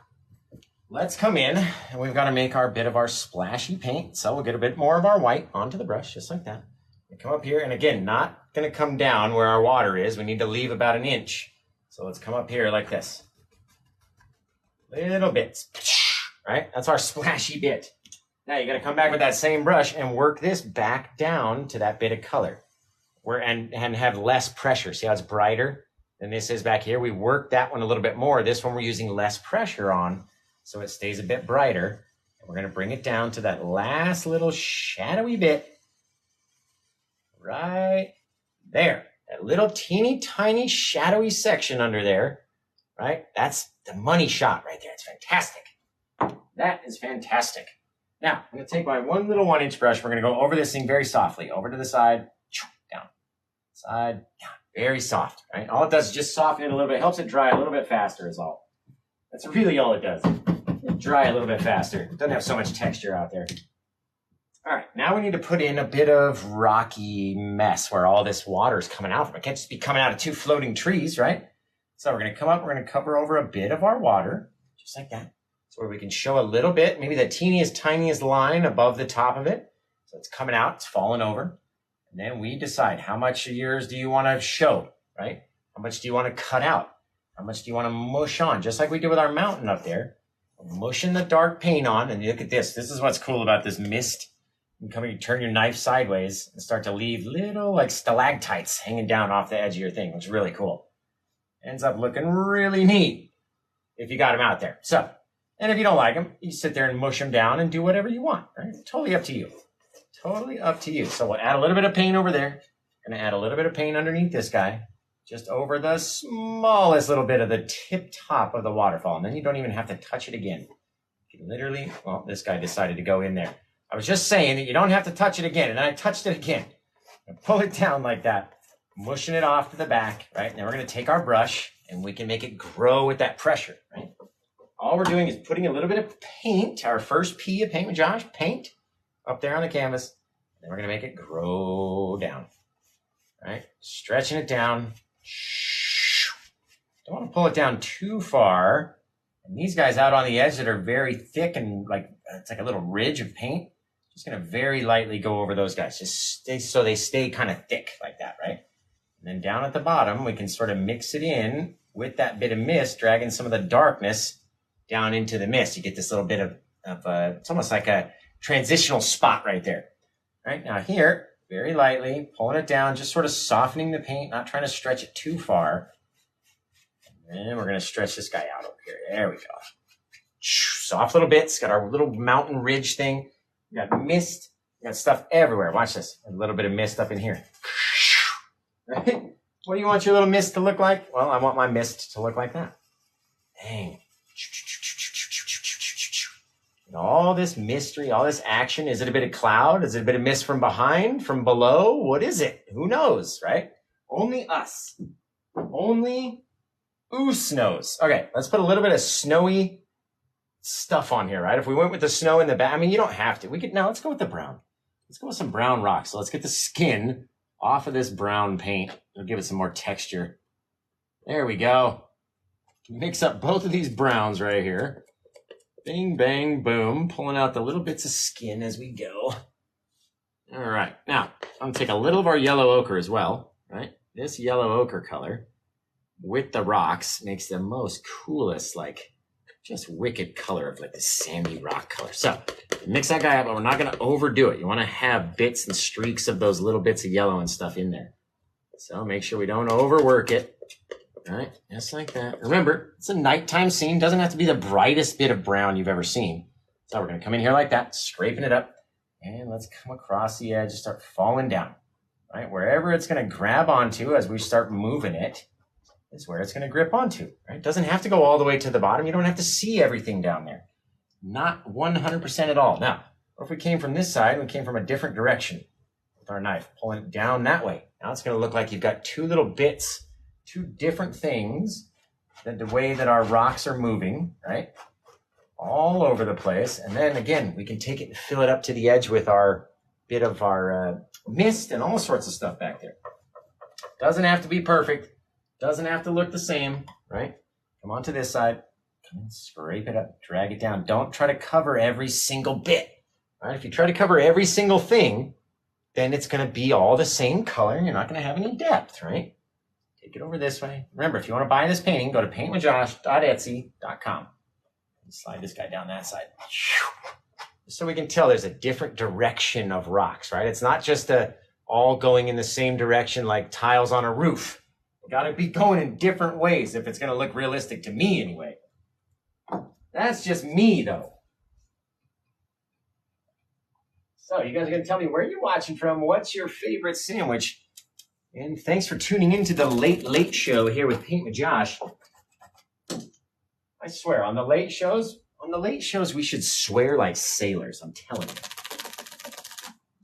let's come in, and we've got to make our bit of our splashy paint. So we'll get a bit more of our white onto the brush, just like that. We come up here, and again, not going to come down where our water is. We need to leave about an inch. So let's come up here like this. Little bits, right? That's our splashy bit. Now you got to come back with that same brush and work this back down to that bit of color, and have less pressure. See how it's brighter than this is back here? We work that one a little bit more. This one we're using less pressure on, so it stays a bit brighter. And we're going to bring it down to that last little shadowy bit right there. That little teeny tiny shadowy section under there, right? That's the money shot right there. It's fantastic. That is fantastic. Now, I'm going to take my one little 1-inch brush. We're going to go over this thing very softly. Over to the side, down, side, down. Very soft, right? All it does is just soften it a little bit. It helps it dry a little bit faster is all. That's really all it does. Dry a little bit faster. It doesn't have so much texture out there. All right, now we need to put in a bit of rocky mess where all this water is coming out from. It can't just be coming out of 2 floating trees, right? So we're going to come up, we're going to cover over a bit of our water, just like that. So where we can show a little bit, maybe the teeniest, tiniest line above the top of it. So it's coming out, it's falling over. And then we decide how much of yours do you want to show, right? How much do you want to cut out? How much do you want to mush on? Just like we did with our mountain up there. We're mushing the dark paint on, and look at this. This is what's cool about this mist. You can turn your knife sideways and start to leave little like stalactites hanging down off the edge of your thing, which is really cool. Ends up looking really neat if you got them out there. So And if you don't like them, you sit there and mush them down and do whatever you want, right? Totally up to you. Totally up to you. So we'll add a little bit of paint over there. Gonna add a little bit of paint underneath this guy, just over the smallest little bit of the tip top of the waterfall. And then you don't even have to touch it again. You can literally, well, this guy decided to go in there. I was just saying that you don't have to touch it again. And then I touched it again. And pull it down like that, mushing it off to the back, right? Now we're gonna take our brush and we can make it grow with that pressure, right? All we're doing is putting a little bit of paint, our first P of paint with Josh, paint up there on the canvas. And we're going to make it grow down, right? Stretching it down. Don't want to pull it down too far. And these guys out on the edge that are very thick and like, it's like a little ridge of paint. Just going to very lightly go over those guys. Just stay, so they stay kind of thick like that, right? And then down at the bottom, we can sort of mix it in with that bit of mist, dragging some of the darkness down into the mist. You get this little bit of it's almost like a transitional spot right there. Right now here, very lightly, pulling it down, just sort of softening the paint, not trying to stretch it too far. And then we're going to stretch this guy out over here. There we go. Soft little bits, got our little mountain ridge thing. We got mist, we got stuff everywhere. Watch this, a little bit of mist up in here. Right? What do you want your little mist to look like? Well, I want my mist to look like that. Dang. And all this mystery, all this action. Is it a bit of cloud? Is it a bit of mist from behind, from below? What is it? Who knows, right? Only us. Only Oos knows. Okay, let's put a little bit of snowy stuff on here, right? If we went with the snow in the back, I mean, you don't have to. We could, now let's go with the brown. Let's go with some brown rocks. So let's get the skin off of this brown paint. It'll give it some more texture. There we go. Mix up both of these browns right here. Bing, bang, boom. Pulling out the little bits of skin as we go. All right. Now, I'm going to take a little of our yellow ochre as well, right? This yellow ochre color with the rocks makes the most coolest, like, just wicked color of like the sandy rock color. So mix that guy up, but we're not going to overdo it. You want to have bits and streaks of those little bits of yellow and stuff in there. So make sure we don't overwork it. All right, just like that. Remember, it's a nighttime scene. Doesn't have to be the brightest bit of brown you've ever seen. So we're going to come in here like that, scraping it up. And let's come across the edge and start falling down. Right, wherever it's going to grab onto as we start moving it is where it's going to grip onto. Right, it doesn't have to go all the way to the bottom. You don't have to see everything down there. Not 100% at all. Now, what if we came from this side and we came from a different direction with our knife, pulling it down that way? Now it's going to look like you've got two little bits, two different things, that the way that our rocks are moving, right? All over the place. And then again, we can take it and fill it up to the edge with our bit of our mist and all sorts of stuff back there. Doesn't have to be perfect. Doesn't have to look the same, right? Come on to this side. Come and scrape it up, drag it down. Don't try to cover every single bit, right? If you try to cover every single thing, then it's going to be all the same color and you're not going to have any depth, right? Take it over this way. Remember, if you want to buy this painting, go to paintwithjosh.etsy.com. Slide this guy down that side. So we can tell there's a different direction of rocks, right? It's not just all going in the same direction like tiles on a roof. You got to be going in different ways if it's going to look realistic to me anyway. That's just me, though. So you guys are going to tell me where you're watching from. What's your favorite sandwich? And thanks for tuning into the Late Show here with Paint with Josh. I swear, on the late shows, we should swear like sailors. I'm telling you.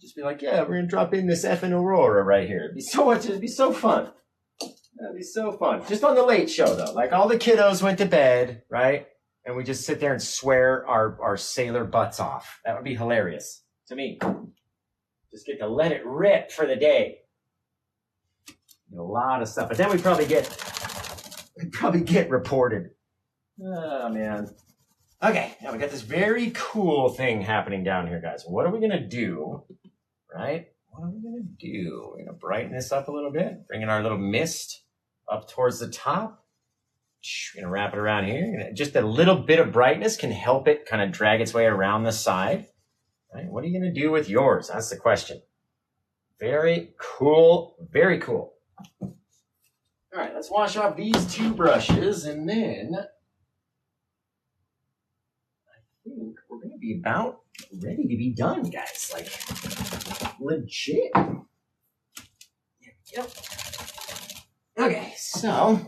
Just be like, yeah, we're going to drop in this effing Aurora right here. It'd be so fun. That'd be so fun. Just on the late show, though. Like all the kiddos went to bed, right? And we just sit there and swear our sailor butts off. That would be hilarious to me. Just get to let it rip for the day. A lot of stuff. But then we'd probably get reported. Oh, man. Okay, now we got this very cool thing happening down here, guys. What are we going to do, right? What are we going to do? We're going to brighten this up a little bit, bring in our little mist up towards the top. We're going to wrap it around here. Just a little bit of brightness can help it kind of drag its way around the side. Right? What are you going to do with yours? That's the question. Very cool. Very cool. All right, let's wash off these two brushes and then be about ready to be done, guys. Like, legit. Yep. Okay, so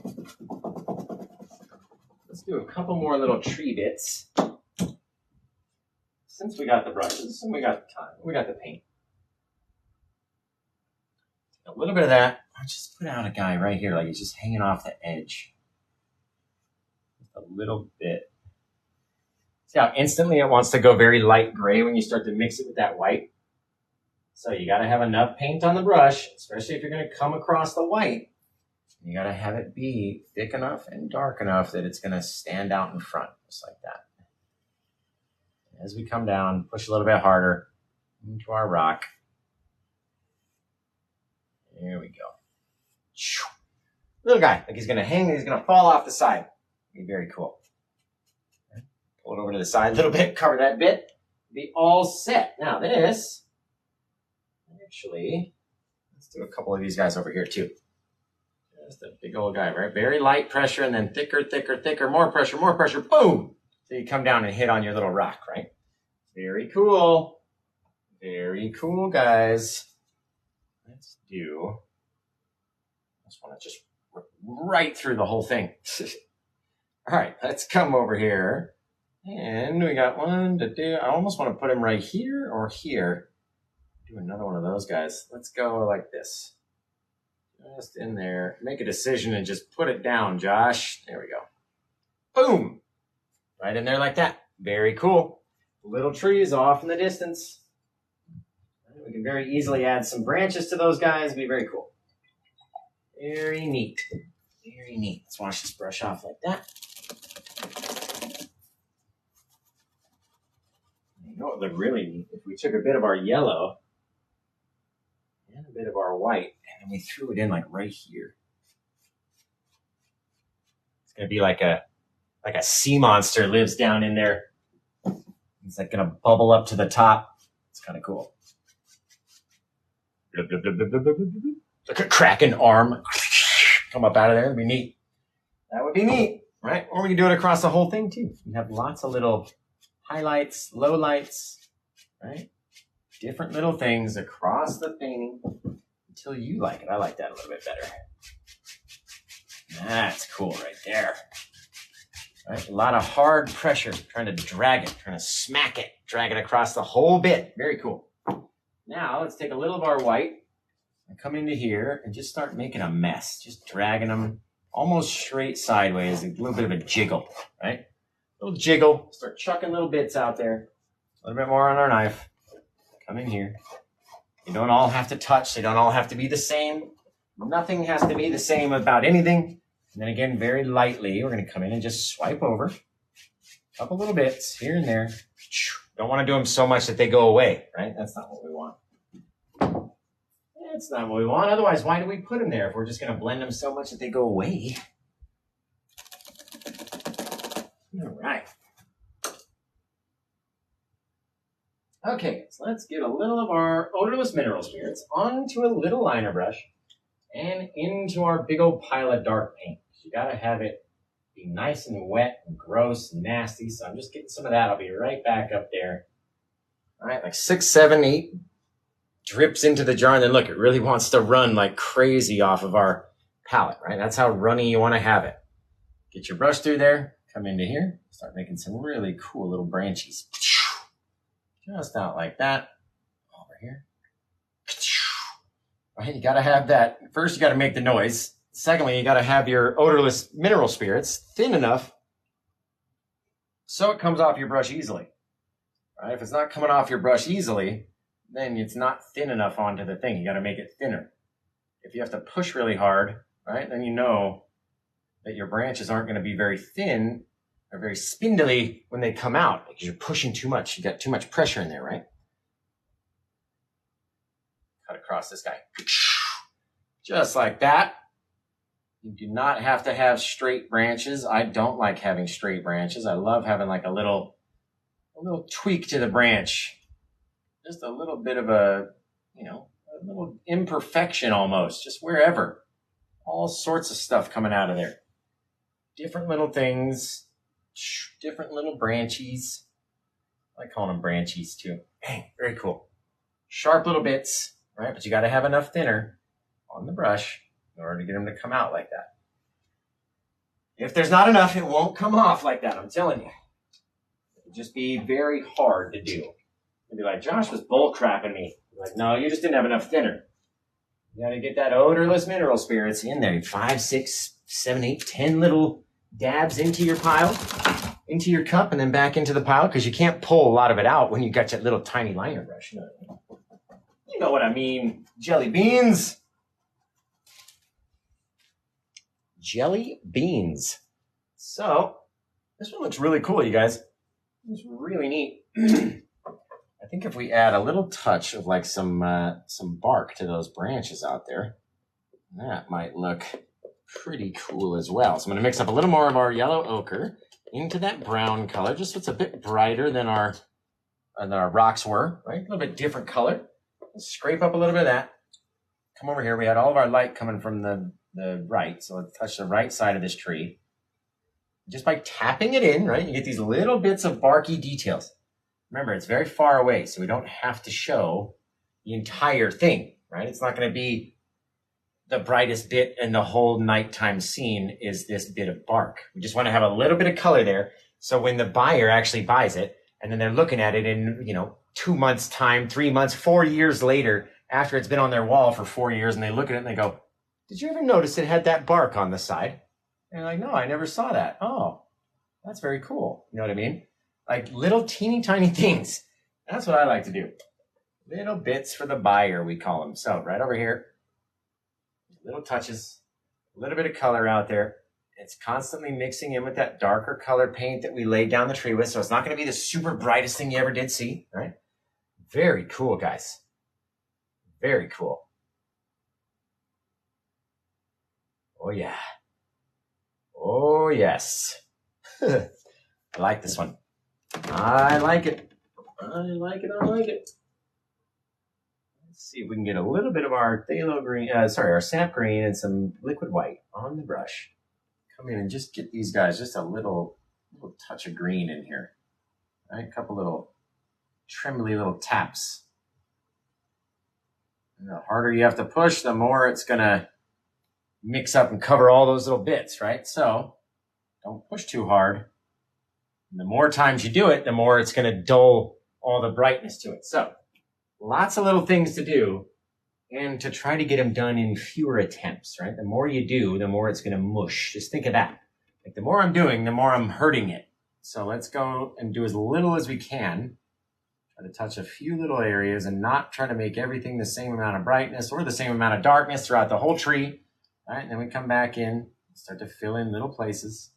let's do a couple more little tree bits. Since we got the brushes and we got the time, we got the paint. A little bit of that. I'll just put out a guy right here, like he's just hanging off the edge. Just a little bit. See how instantly it wants to go very light gray when you start to mix it with that white? So you got to have enough paint on the brush, especially if you're going to come across the white. You got to have it be thick enough and dark enough that it's going to stand out in front, just like that. As we come down, push a little bit harder into our rock. There we go. Little guy, like he's going to hang and he's going to fall off the side. Be very cool. Pull it over to the side a little bit, cover that bit. Be all set. Now this, actually, let's do a couple of these guys over here too. Just a big old guy, right? Very light pressure and then thicker, thicker, thicker, more pressure, boom! So you come down and hit on your little rock, right? Very cool. Very cool, guys. Let's do, I just want to just rip right through the whole thing. All right, let's come over here. And we got one to do. I almost want to put him right here or here. Do another one of those guys. Let's go like this. Just in there. Make a decision and just put it down, Josh. There we go. Boom. Right in there like that. Very cool. Little trees off in the distance. We can very easily add some branches to those guys. Be very cool. Very neat. Very neat. Let's wash this brush off like that. You know what would look really neat? If we took a bit of our yellow and a bit of our white, and then we threw it in like right here. It's gonna be like a sea monster lives down in there. It's like gonna bubble up to the top. It's kind of cool. Like a cracking arm come up out of there. That'd be neat. That would be neat, right? Or we can do it across the whole thing too. You have lots of little highlights, lowlights, right? Different little things across the painting until you like it. I like that a little bit better. That's cool right there. Right? A lot of hard pressure, trying to drag it, trying to smack it, drag it across the whole bit. Very cool. Now let's take a little of our white and come into here and just start making a mess. Just dragging them almost straight sideways, a little bit of a jiggle, right? A little jiggle, start chucking little bits out there. A little bit more on our knife. Come in here. They don't all have to touch. They don't all have to be the same. Nothing has to be the same about anything. And then again, very lightly, we're going to come in and just swipe over. A couple little bits here and there. Don't want to do them so much that they go away, right? That's not what we want. That's not what we want. Otherwise, why do we put them there if we're just going to blend them so much that they go away? All right. Okay, so let's get a little of our odorless mineral spirits onto a little liner brush and into our big old pile of dark paint. You got to have it be nice and wet and gross and nasty. So I'm just getting some of that. I'll be right back up there. All right, like 6, 7, 8 drips into the jar. And then look, it really wants to run like crazy off of our palette, right? That's how runny you want to have it. Get your brush through there. Come into here. Start making some really cool little branchies. Just out like that. Over here. Right, you got to have that. First, you got to make the noise. Secondly, you got to have your odorless mineral spirits thin enough so it comes off your brush easily. Right? If it's not coming off your brush easily, then it's not thin enough onto the thing. You got to make it thinner. If you have to push really hard, right, then you know that your branches aren't going to be very thin or very spindly when they come out because you're pushing too much. You got too much pressure in there, right? Cut across this guy. Just like that. You do not have to have straight branches. I don't like having straight branches. I love having like a little tweak to the branch. Just a little bit of a little imperfection almost, just wherever. All sorts of stuff coming out of there. Different little things, different little branchies. I like calling them branchies too. Dang, very cool. Sharp little bits, right? But you got to have enough thinner on the brush in order to get them to come out like that. If there's not enough, it won't come off like that, I'm telling you. It'll just be very hard to do. You'll be like, Josh was bull crapping me. You're like, no, you just didn't have enough thinner. You got to get that odorless mineral spirits in there. 5, 6, 7, 8, 10 little dabs into your pile, into your cup, and then back into the pile, because you can't pull a lot of it out when you got that little tiny liner brush. You know what I mean. Jelly beans. Jelly beans. So, this one looks really cool, you guys. It's really neat. I think if we add a little touch of like some bark to those branches out there, that might look pretty cool as well. So I'm going to mix up a little more of our yellow ochre into that brown color, just so it's a bit brighter than our rocks were, right? A little bit different color. Let's scrape up a little bit of that. Come over here. We had all of our light coming from the right, so let's touch the right side of this tree. Just by tapping it in, right, you get these little bits of barky details. Remember, it's very far away, so we don't have to show the entire thing, right? It's not going to be the brightest bit in the whole nighttime scene is this bit of bark. We just want to have a little bit of color there, so when the buyer actually buys it, and then they're looking at it in, 2 months' time, 3 months, 4 years later, after it's been on their wall for 4 years, and they look at it and they go, did you ever notice it had that bark on the side? And you're like, no, I never saw that. Oh, that's very cool. You know what I mean? Like little teeny tiny things. That's what I like to do. Little bits for the buyer, we call them. So right over here, little touches, a little bit of color out there. It's constantly mixing in with that darker color paint that we laid down the tree with. So it's not going to be the super brightest thing you ever did see, right? Very cool, guys. Very cool. Oh, yeah. Oh, yes. I like this one. I like it. I like it. I like it. Let's see if we can get a little bit of our phthalo green, our sap green and some liquid white on the brush. Come in and just get these guys just a little touch of green in here. Right? A couple little trembly little taps. And the harder you have to push, the more it's going to mix up and cover all those little bits, right? So don't push too hard. And the more times you do it, the more it's going to dull all the brightness to it. So lots of little things to do and to try to get them done in fewer attempts, right? The more you do, the more it's going to mush. Just think of that. Like the more I'm doing, the more I'm hurting it. So let's go and do as little as we can. Try to touch a few little areas and not try to make everything the same amount of brightness or the same amount of darkness throughout the whole tree. All right, and then we come back in and start to fill in little places,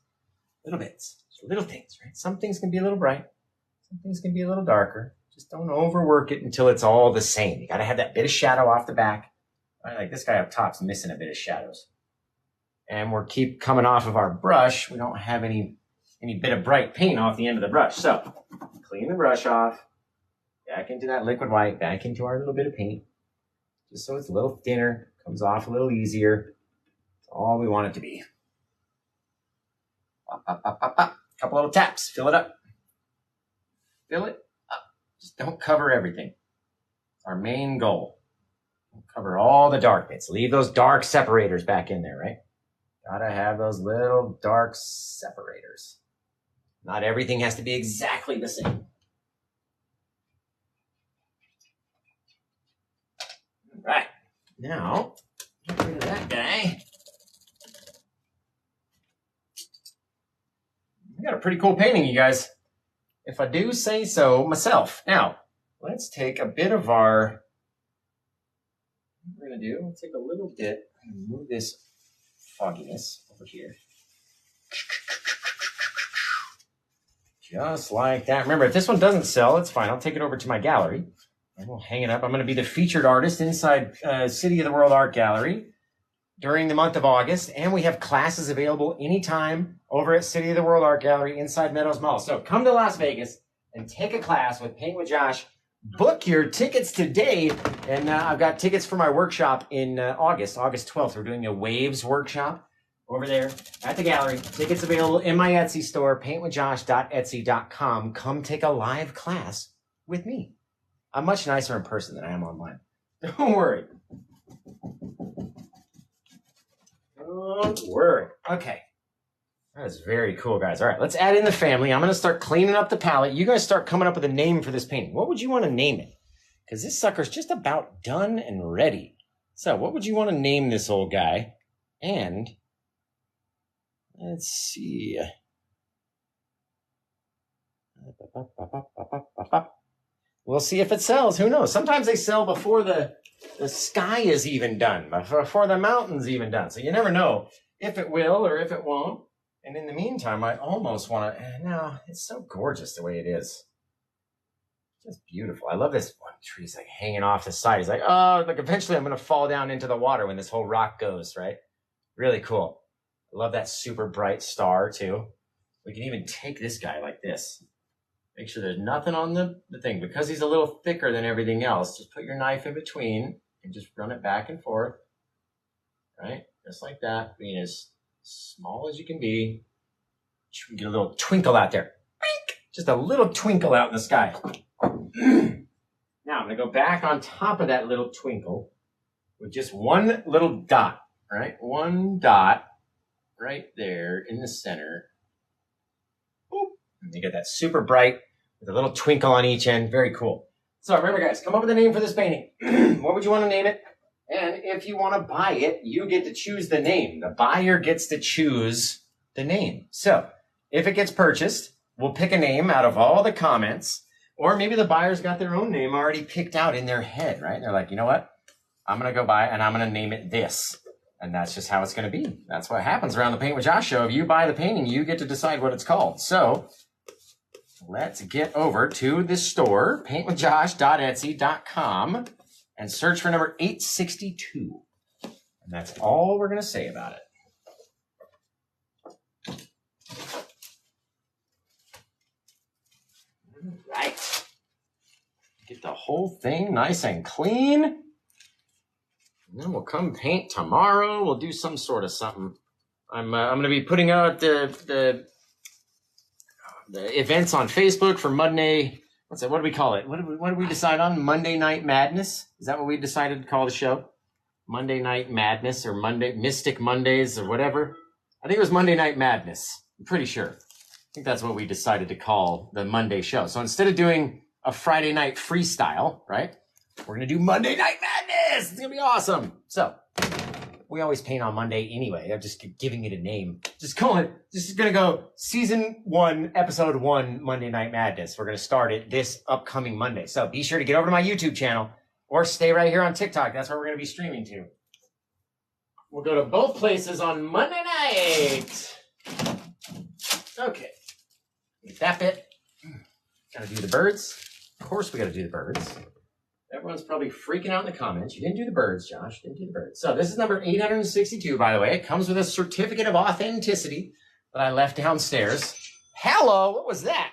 little bits, little things, right? Some things can be a little bright. Some things can be a little darker. Just don't overwork it until it's all the same. You got to have that bit of shadow off the back. Right? Like this guy up top's missing a bit of shadows. And we're keep coming off of our brush. We don't have any bit of bright paint off the end of the brush. So clean the brush off. Back into that liquid white. Back into our little bit of paint. Just so it's a little thinner. Comes off a little easier. That's all we want it to be. Pop, pop, pop, pop, pop. Couple little taps. Fill it up. Fill it up. Just don't cover everything. It's our main goal. Don't cover all the dark bits. Leave those dark separators back in there, right? Gotta have those little dark separators. Not everything has to be exactly the same. All right. Now, get rid of that guy. I got a pretty cool painting, you guys, if I do say so myself. Now, let's take a bit of our, what we're going to do, we'll take a little bit and move this fogginess over here. Just like that. Remember, if this one doesn't sell, it's fine. I'll take it over to my gallery and we'll hang it up. I'm going to be the featured artist inside City of the World Art Gallery during the month of August, and we have classes available anytime over at City of the World Art Gallery inside Meadows Mall. So come to Las Vegas and take a class with Paint with Josh. Book your tickets today, and I've got tickets for my workshop in August 12th. We're doing a waves workshop over there at the gallery. Tickets available in my Etsy store, paintwithjosh.etsy.com. Come take a live class with me. I'm much nicer in person than I am online. Don't worry. Don't worry. Okay. That is very cool, guys. All right, let's add in the family. I'm going to start cleaning up the palette. You guys start coming up with a name for this painting. What would you want to name it? Because this sucker's just about done and ready. So what would you want to name this old guy? And let's see. We'll see if it sells. Who knows? Sometimes they sell before the sky is even done, before the mountain's even done. So you never know if it will or if it won't. And in the meantime, I almost want to, no, it's so gorgeous the way it is. Just beautiful. I love this one tree's like hanging off the side. He's like, oh, like eventually I'm going to fall down into the water when this whole rock goes, right? Really cool. I love that super bright star too. We can even take this guy like this. Make sure there's nothing on the thing. Because he's a little thicker than everything else, just put your knife in between and just run it back and forth. Right? Just like that. Being as small as you can be. Get a little twinkle out there. Just a little twinkle out in the sky. Now I'm going to go back on top of that little twinkle with just one little dot. Right? One dot right there in the center. Boop. And you get that super bright with a little twinkle on each end. Very cool. So remember, guys, come up with a name for this painting. What would you want to name it? And if you want to buy it, you get to choose the name. The buyer gets to choose the name. So if it gets purchased, we'll pick a name out of all the comments. Or maybe the buyer's got their own name already picked out in their head, right? They're like, you know what? I'm going to go buy it and I'm going to name it this. And that's just how it's going to be. That's what happens around the Paint with Josh show. If you buy the painting, you get to decide what it's called. So let's get over to the store, paintwithjosh.etsy.com, and search for number 862. And that's all we're going to say about it. All right. Get the whole thing nice and clean. And then we'll come paint tomorrow. We'll do some sort of something. I'm going to be putting out the events on Facebook for Monday. What's that? What do we call it? What did we decide on? Monday Night Madness? Is that what we decided to call the show? Monday Night Madness or Mystic Mondays or whatever? I think it was Monday Night Madness. I'm pretty sure. I think that's what we decided to call the Monday show. So instead of doing a Friday night freestyle, right? We're going to do Monday Night Madness. It's going to be awesome. So we always paint on Monday anyway. I'm just giving it a name. Just going to go season 1, episode 1, Monday Night Madness. We're going to start it this upcoming Monday. So be sure to get over to my YouTube channel or stay right here on TikTok. That's where we're going to be streaming to. We'll go to both places on Monday night. Okay. Get that bit. Got to do the birds. Of course we got to do the birds. Everyone's probably freaking out in the comments. You didn't do the birds, Josh. You didn't do the birds. So this is number 862, by the way. It comes with a certificate of authenticity that I left downstairs. Hello, what was that?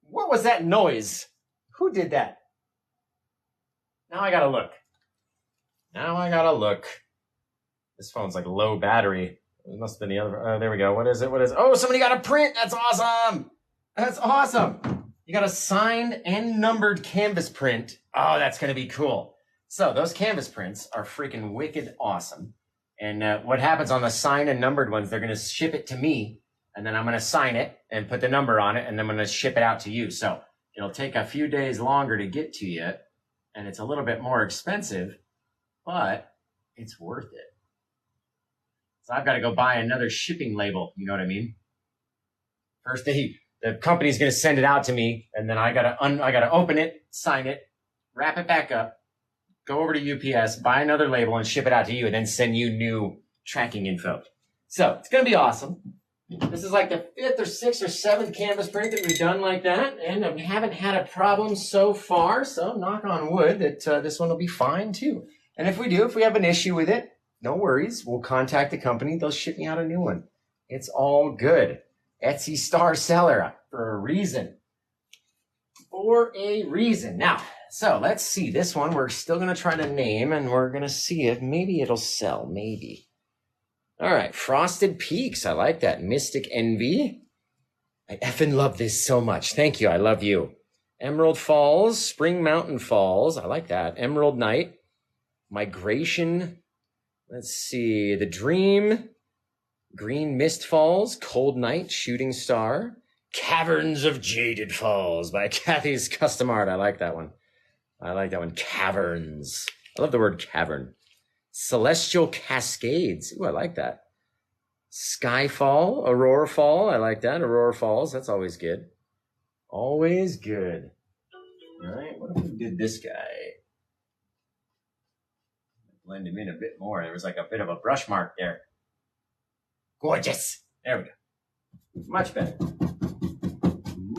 What was that noise? Who did that? Now I gotta look. This phone's like low battery. It must have been the other. There we go. What is it? Oh, somebody got a print. That's awesome. That's awesome. You got a signed and numbered canvas print. Oh, that's going to be cool. So those canvas prints are freaking wicked awesome. And what happens on the signed and numbered ones, they're going to ship it to me, and then I'm going to sign it and put the number on it, and then I'm going to ship it out to you. So it'll take a few days longer to get to you, and it's a little bit more expensive, but it's worth it. So I've got to go buy another shipping label. You know what I mean? First the company's going to send it out to me, and then I got to open it, sign it, wrap it back up, go over to UPS, buy another label, and ship it out to you, and then send you new tracking info. So it's going to be awesome. This is like the 5th or 6th or 7th canvas print that we've done like that, and I haven't had a problem so far, so knock on wood that this one will be fine too. And if we have an issue with it, no worries. We'll contact the company. They'll ship me out a new one. It's all good. Etsy star seller for a reason. Now, so let's see. This one we're still going to try to name, and we're going to see if maybe it'll sell. Maybe. All right, Frosted Peaks. I like that. Mystic Envy. I effing love this so much. Thank you. I love you. Emerald Falls, Spring Mountain Falls. I like that. Emerald Night. Migration. Let's see. The Dream. Green Mist Falls. Cold Night. Shooting Star. Caverns of Jaded Falls by Kathy's Custom Art. I like that one. Caverns. I love the word cavern. Celestial Cascades. Ooh, I like that. Skyfall, Aurora Fall. I like that. Aurora Falls. That's always good. Always good. All right. What if we did this guy? Blend him in a bit more. There was like a bit of a brush mark there. Gorgeous. There we go. Much better.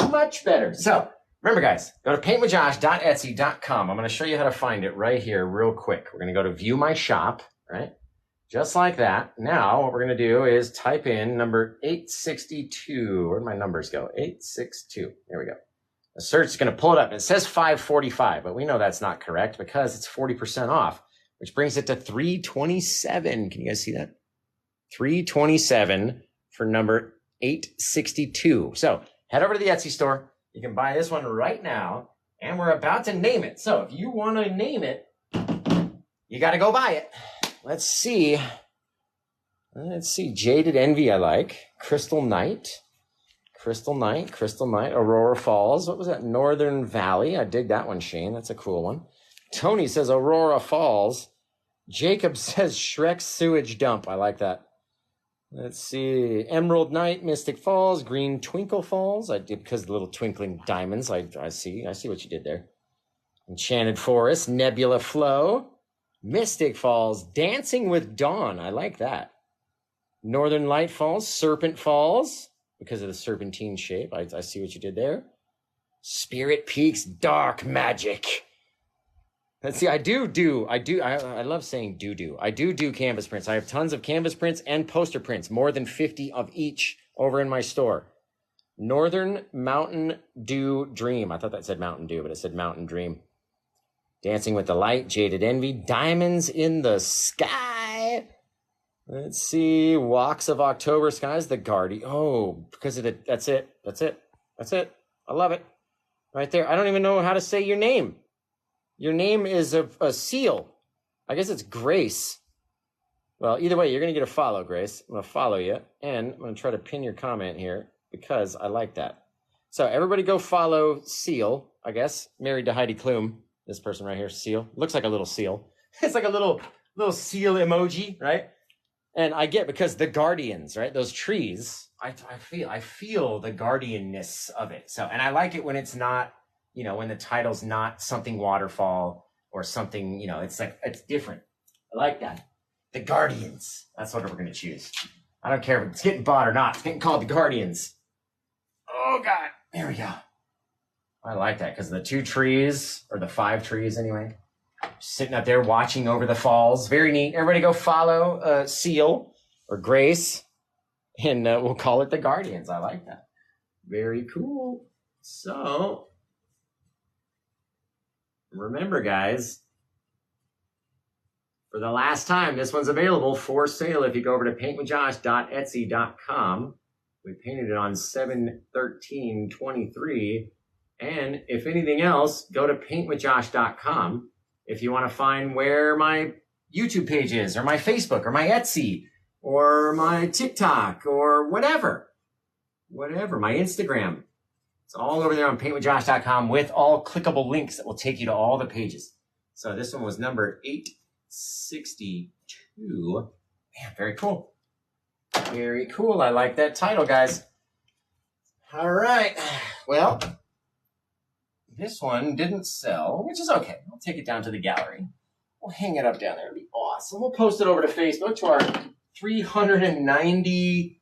Much better. So remember, guys, go to paintwithjosh.etsy.com. I'm going to show you how to find it right here real quick. We're going to go to view my shop, right? Just like that. Now, what we're going to do is type in number 862. Where'd my numbers go? 862. There we go. The search is going to pull it up. It says 545, but we know that's not correct because it's 40% off, which brings it to 327. Can you guys see that? 327 for number 862. So head over to the Etsy store. You can buy this one right now, and we're about to name it. So if you want to name it, you got to go buy it. Let's see. Jaded Envy, I like. Crystal Night. Aurora Falls. What was that? Northern Valley. I dig that one, Shane. That's a cool one. Tony says Aurora Falls. Jacob says Shrek's Sewage Dump. I like that. Let's see. Emerald Night, Mystic Falls, Green Twinkle Falls. I did because of the little twinkling diamonds. I see what you did there. Enchanted Forest, Nebula Flow. Mystic Falls, Dancing with Dawn. I like that. Northern Light Falls, Serpent Falls, because of the serpentine shape. I see what you did there. Spirit Peaks, Dark Magic. Let's see, I love saying do. I do canvas prints. I have tons of canvas prints and poster prints, more than 50 of each over in my store. Northern Mountain Dew Dream. I thought that said Mountain Dew, but it said Mountain Dream. Dancing with the Light, Jaded Envy, Diamonds in the Sky. Let's see, Walks of October Skies, The Guardian. Oh, because of that's it. I love it. Right there. I don't even know how to say your name. Your name is a seal. I guess it's Grace. Well, either way, you're going to get a follow, Grace. I'm going to follow you, and I'm going to try to pin your comment here because I like that. So everybody go follow Seal, I guess, married to Heidi Klum. This person right here, Seal. Looks like a little seal. It's like a little seal emoji, right? And I get because the guardians, right? Those trees, I feel the guardianness of it. So, and I like it when it's not, when the title's not something waterfall or something, it's like, it's different. I like that. The Guardians. That's what we're going to choose. I don't care if it's getting bought or not. It's getting called the Guardians. Oh, God. There we go. I like that because the 2 trees, or the 5 trees anyway, sitting up there watching over the falls. Very neat. Everybody go follow Seal or Grace, and we'll call it the Guardians. I like that. Very cool. So, remember, guys, for the last time, this one's available for sale if you go over to paintwithjosh.etsy.com. We painted it on 7/13/23. And if anything else, go to paintwithjosh.com if you want to find where my YouTube page is, or my Facebook, or my Etsy, or my TikTok, or whatever, my Instagram. It's all over there on paintwithjosh.com with all clickable links that will take you to all the pages. So this one was number 862. Man, very cool. Very cool. I like that title, guys. All right. Well, this one didn't sell, which is okay. I'll take it down to the gallery. We'll hang it up down there. It'll be awesome. We'll post it over to Facebook to our 390.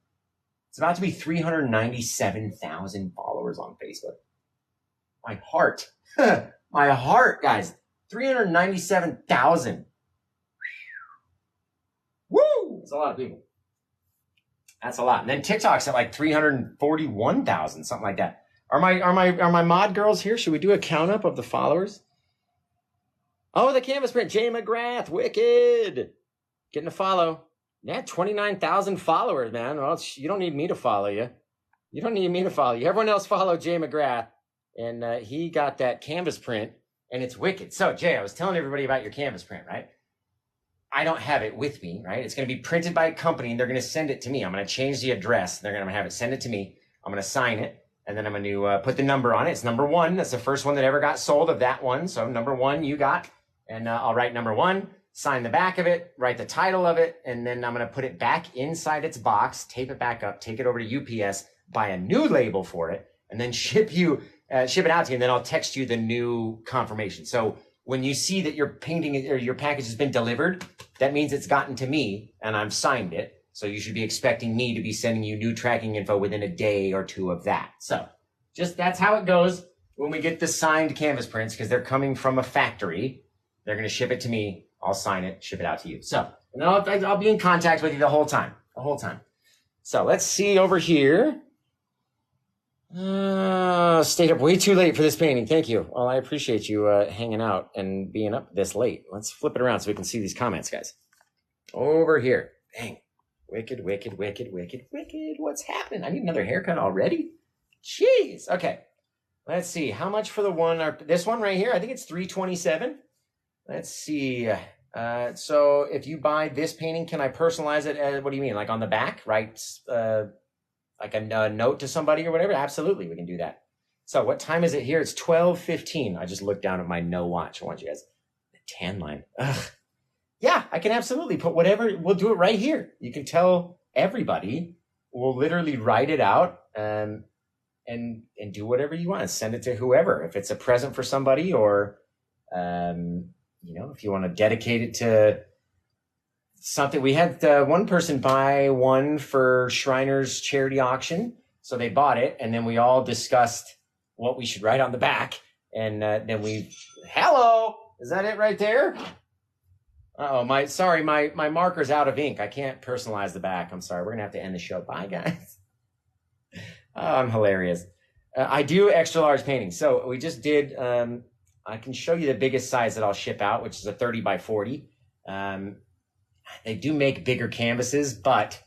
It's about to be 397,000 followers on Facebook. My heart. My heart, guys. 397,000. Woo! That's a lot of people. That's a lot. And then TikTok's at like 341,000, something like that. Are my mod girls here? Should we do a count up of the followers? Oh, the canvas print. Jay McGrath. Wicked. Getting a follow. Yeah, 29,000 followers, man. Well, you don't need me to follow you. You don't need me to follow you. Everyone else follow Jay McGrath, and he got that canvas print, and it's wicked. So, Jay, I was telling everybody about your canvas print, right? I don't have it with me, right? It's going to be printed by a company, and they're going to send it to me. I'm going to change the address. They're going to have it send it to me. I'm going to sign it, and then I'm going to put the number on it. It's number 1. That's the first one that ever got sold of that one. So number 1 you got, and I'll write number 1, sign the back of it, write the title of it, and then I'm going to put it back inside its box, tape it back up, take it over to UPS, buy a new label for it, and then ship it out to you, and then I'll text you the new confirmation. So when you see that your painting or your package has been delivered, that means it's gotten to me and I've signed it. So you should be expecting me to be sending you new tracking info within a day or 2 of that. So just that's how it goes when we get the signed canvas prints, because they're coming from a factory. They're going to ship it to me. I'll sign it, ship it out to you. So and then I'll be in contact with you the whole time. So let's see over here. Stayed up way too late for this painting. Thank you. Well, I appreciate you hanging out and being up this late. Let's flip it around so we can see these comments, guys. Over here. Dang. Wicked. What's happening? I need another haircut already? Jeez. Okay. Let's see. How much for the one? This one right here, I think it's $327. Let's see. So if you buy this painting, can I personalize it? What do you mean? Like on the back, right? Like a note to somebody or whatever? Absolutely, we can do that. So what time is it here? It's 12:15. I just looked down at my no watch. I want you guys, the tan line. Ugh. Yeah, I can absolutely put whatever. We'll do it right here. You can tell everybody. We'll literally write it out and do whatever you want. Send it to whoever. If it's a present for somebody, or if you want to dedicate it to something. We had one person buy one for Shriner's charity auction. So they bought it, and then we all discussed what we should write on the back. And then hello, is that it right there? Uh-oh, my marker's out of ink. I can't personalize the back. I'm sorry. We're going to have to end the show. Bye, guys. Oh, I'm hilarious. I do extra large paintings. So we just did, I can show you the biggest size that I'll ship out, which is a 30 by 40. They do make bigger canvases, but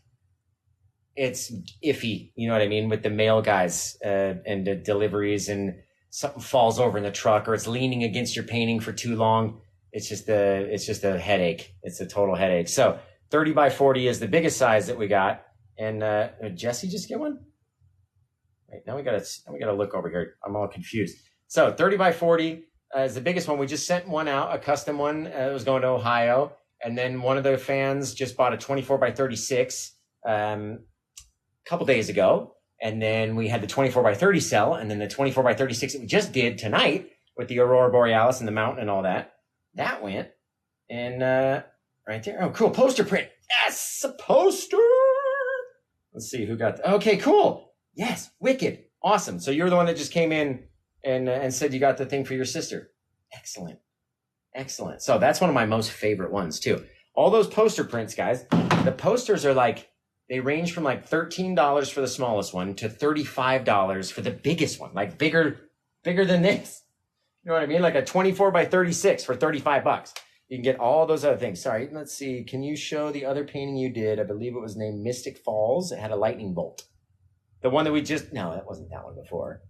it's iffy, you know what I mean, with the mail guys and the deliveries, and something falls over in the truck, or it's leaning against your painting for too long. It's just a headache. It's a total headache. So 30 by 40 is the biggest size that we got. And did Jesse just get one? Right, now we gotta look over here. I'm all confused. So 30 by 40 is the biggest one. We just sent one out, a custom one. It was going to Ohio. And then one of the fans just bought a 24 by 36 a couple days ago. And then we had the 24 by 30 sell, and then the 24 by 36 that we just did tonight with the Aurora Borealis and the mountain and all that. That went. And right there. Oh, cool. Poster print. Yes, a poster. Let's see who got okay, cool. Yes, wicked. Awesome. So you're the one that just came in and said you got the thing for your sister. Excellent. So that's one of my most favorite ones too. All those poster prints, guys, the posters are like, they range from like $13 for the smallest one to $35 for the biggest one, like bigger than this. You know what I mean? Like a 24 by 36 for $35. You can get all those other things. Sorry, let's see. Can you show the other painting you did? I believe it was named Mystic Falls. It had a lightning bolt. The one that no, that wasn't that one before.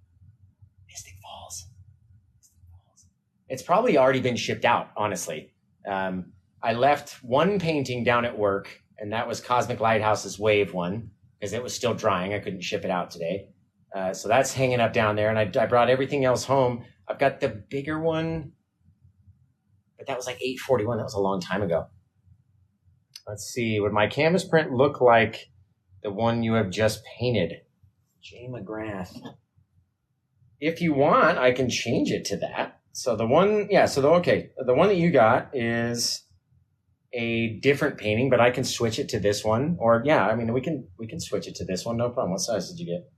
Mystic Falls. It's probably already been shipped out, honestly. I left one painting down at work, and that was Cosmic Lighthouse's Wave one, because it was still drying. I couldn't ship it out today. So that's hanging up down there, and I brought everything else home. I've got the bigger one, but that was like $841. That was a long time ago. Let's see. Would my canvas print look like the one you have just painted? Jay McGrath. If you want, I can change it to that. So the one, the one that you got is a different painting, but I can switch it to this one. Or we can switch it to this one. No problem. What size did you get?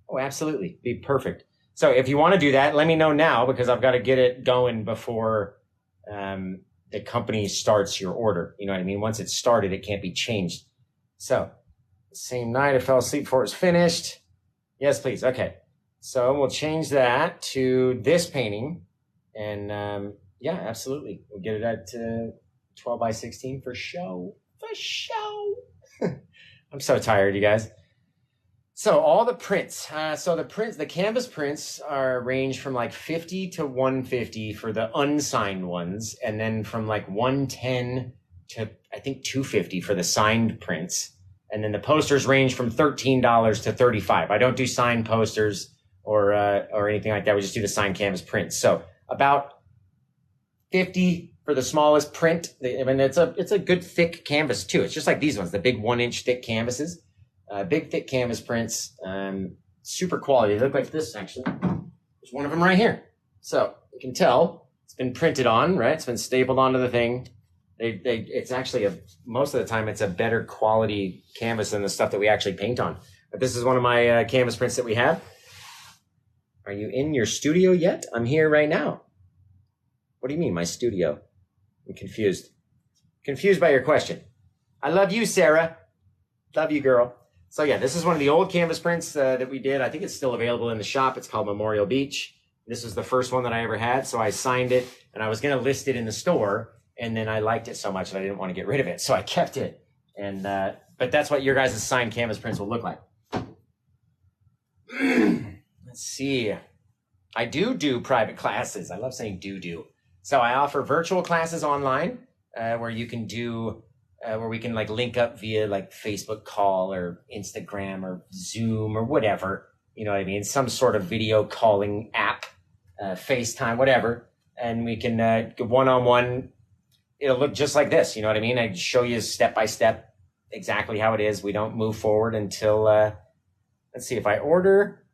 Oh, absolutely. Be perfect. So if you want to do that, let me know now, because I've got to get it going before the company starts your order. You know what I mean? Once it's started, it can't be changed. So the same night I fell asleep before it was finished. Yes, please. Okay. So we'll change that to this painting. And absolutely. We'll get it at 12 by 16 for show. For show. I'm so tired, you guys. So all the prints. The canvas prints are range from like 50 to 150 for the unsigned ones, and then from like 110 to I think 250 for the signed prints. And then the posters range from $13 to $35. I don't do signed posters or anything like that. We just do the signed canvas prints. So about 50 for the smallest print. I mean, it's a good thick canvas too. It's just like these ones, the big 1-inch thick canvases, big thick canvas prints, super quality. They look like this actually. There's one of them right here. So you can tell it's been printed on, right? It's been stapled onto the thing. It's actually most of the time it's a better quality canvas than the stuff that we actually paint on. But this is one of my canvas prints that we have. Are you in your studio yet? I'm here right now. What do you mean, my studio? I'm confused. Confused by your question. I love you, Sarah. Love you, girl. So yeah, this is one of the old canvas prints that we did. I think it's still available in the shop. It's called Memorial Beach. This was the first one that I ever had. So I signed it and I was going to list it in the store. And then I liked it so much that I didn't want to get rid of it. So I kept it. And but that's what your guys' signed canvas prints will look like. Let's see. I do private classes. I love saying do. So I offer virtual classes online where you can do, where we can like link up via like Facebook call or Instagram or Zoom or whatever. You know what I mean? Some sort of video calling app, FaceTime, whatever. And we can one-on-one. It'll look just like this. You know what I mean? I show you step by step exactly how it is. We don't move forward until, let's see, if I order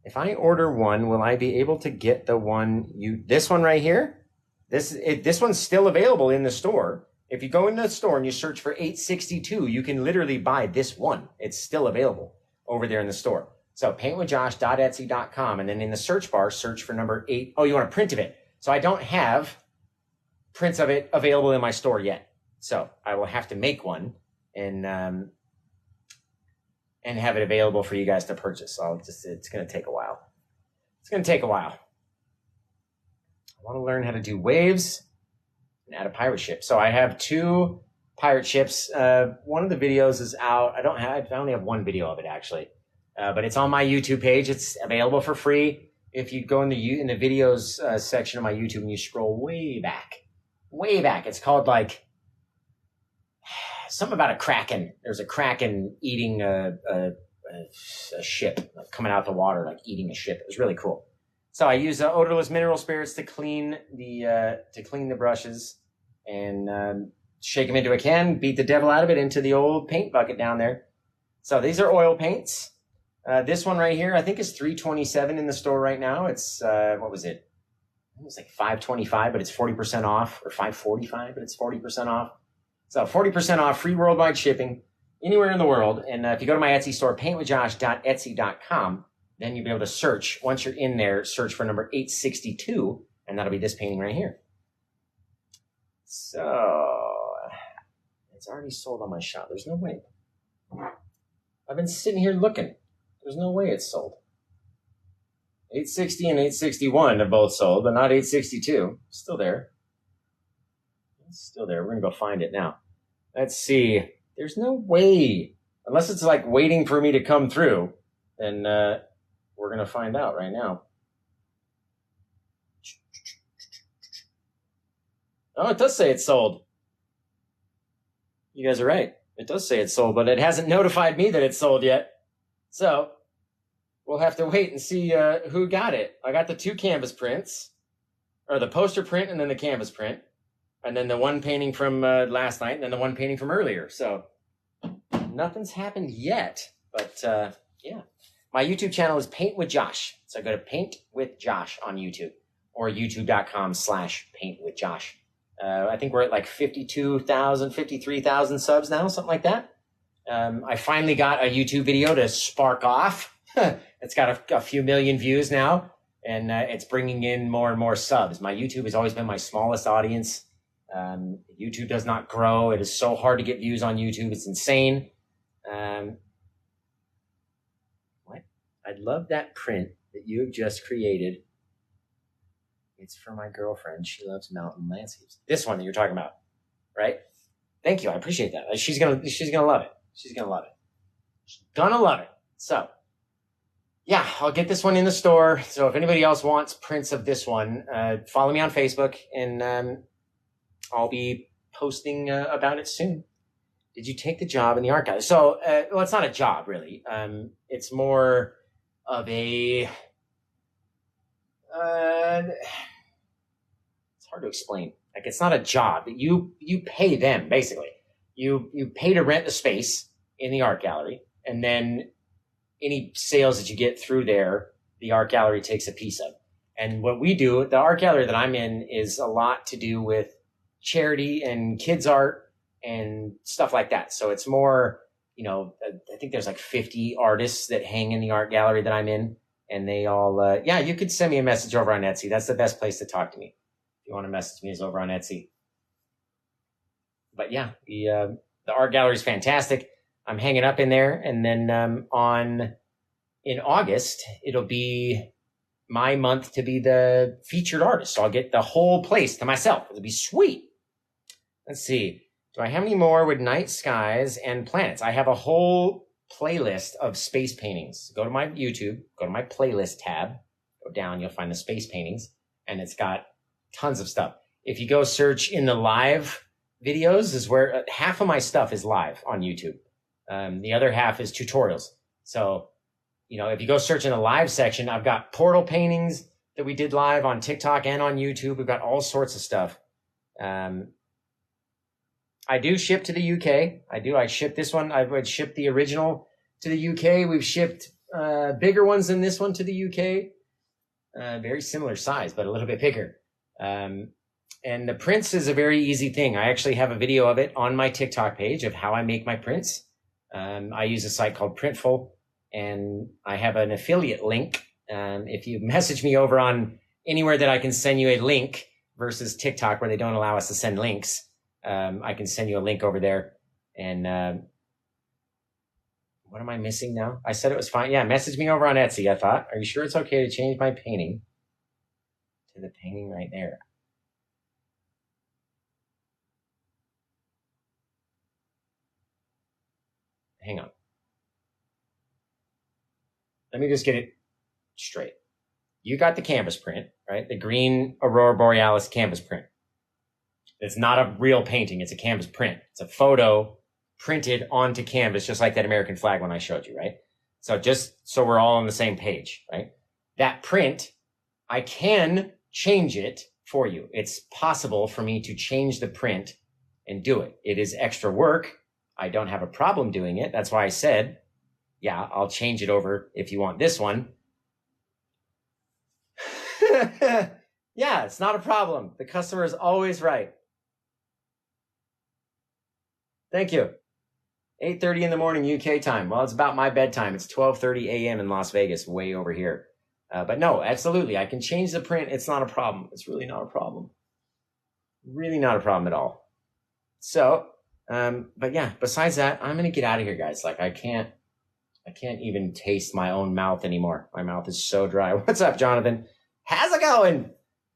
one, will I be able to get the one this one right here? This one's still available in the store. If you go in the store and you search for 862, you can literally buy this one. It's still available over there in the store. So paintwithjosh.etsy.com. And then in the search bar, search for number 8. Oh, you want a print of it. So I don't have prints of it available in my store yet. So I will have to make one and have it available for you guys to purchase. So it's going to take a while. It's going to take a while. I want to learn how to do waves and add a pirate ship. So I have 2 pirate ships. One of the videos is out. I only have one video of it actually, but it's on my YouTube page. It's available for free. If you go in the videos section of my YouTube and you scroll way back, it's called like something about a kraken. There's a kraken eating a ship, like coming out the water, like eating a ship. It was really cool. So I use odorless mineral spirits to clean the brushes and shake them into a can, beat the devil out of it into the old paint bucket down there. So these are oil paints. This one right here, I think is $327 in the store right now. It's what was it? It was like $525, but it's 40% off, or $545, but it's 40% off. So 40% off, free worldwide shipping anywhere in the world. And if you go to my Etsy store, paintwithjosh.etsy.com, then you'll be able to search. Once you're in there, search for number 862, and that'll be this painting right here. So it's already sold on my shop. There's no way. I've been sitting here looking. There's no way it's sold. 860 and 861 are both sold, but not 862. Still there. It's still there. We're going to go find it now. Let's see. There's no way. Unless it's like waiting for me to come through, then we're going to find out right now. Oh, it does say it's sold. You guys are right. It does say it's sold, but it hasn't notified me that it's sold yet. So we'll have to wait and see who got it. I got the 2 canvas prints, or the poster print and then the canvas print, and then the one painting from last night and then the one painting from earlier. So nothing's happened yet, but yeah. My YouTube channel is Paint with Josh. So go to Paint with Josh on YouTube or youtube.com/paintwithjosh. I think we're at like 52,000, 53,000 subs now, something like that. I finally got a YouTube video to spark off. It's got a few million views now, and it's bringing in more and more subs. My YouTube has always been my smallest audience. YouTube does not grow. It is so hard to get views on YouTube. It's insane. What? I love that print that you have just created. It's for my girlfriend. She loves mountain landscapes. This one that you're talking about, right? Thank you. I appreciate that. She's gonna love it. She's going to love it. She's going to love it. So, yeah, I'll get this one in the store. So if anybody else wants prints of this one, follow me on Facebook, and I'll be posting about it soon. Did you take the job in the art gallery? So, well, it's not a job, really. It's more of a... it's hard to explain. Like, it's not a job. You pay them, basically. You pay to rent the space in the art gallery, and then any sales that you get through there, the art gallery takes a piece of. And what we do, the art gallery that I'm in, is a lot to do with charity and kids art and stuff like that. So it's more, I think there's like 50 artists that hang in the art gallery that I'm in, and they all, you could send me a message over on Etsy. That's the best place to talk to me. If you want to message me, is over on Etsy. But yeah, the art gallery is fantastic. I'm hanging up in there, and then in August, it'll be my month to be the featured artist. So I'll get the whole place to myself. It'll be sweet. Let's see. Do I have any more with night skies and planets? I have a whole playlist of space paintings. Go to my YouTube, go to my playlist tab, go down, you'll find the space paintings, and it's got tons of stuff. If you go search in the live videos, is where half of my stuff is live on YouTube. The other half is tutorials. So, if you go search in the live section, I've got portal paintings that we did live on TikTok and on YouTube. We've got all sorts of stuff. I do ship to the UK. I ship this one. I would ship the original to the UK. We've shipped bigger ones than this one to the UK. Very similar size, but a little bit bigger. And the prints is a very easy thing. I actually have a video of it on my TikTok page of how I make my prints. I use a site called Printful, and I have an affiliate link. If you message me over on anywhere that I can send you a link versus TikTok where they don't allow us to send links, I can send you a link over there. And what am I missing now? I said it was fine. Yeah, message me over on Etsy, I thought. Are you sure it's okay to change my painting to the painting right there? Hang on. Let me just get it straight. You got the canvas print, right? The green Aurora Borealis canvas print. It's not a real painting. It's a canvas print. It's a photo printed onto canvas, just like that American flag one I showed you, right? So just so we're all on the same page, right? That print, I can change it for you. It's possible for me to change the print and do it. It is extra work. I don't have a problem doing it. That's why I said, yeah, I'll change it over if you want this one. Yeah, it's not a problem. The customer is always right. Thank you. 8:30 in the morning UK time. Well, it's about my bedtime. It's 12:30 a.m. in Las Vegas, way over here. But no, absolutely. I can change the print. It's not a problem. It's really not a problem. Really not a problem at all. So, but yeah, besides that, I'm going to get out of here, guys. Like, I can't even taste my own mouth anymore. My mouth is so dry. What's up, Jonathan? How's it going?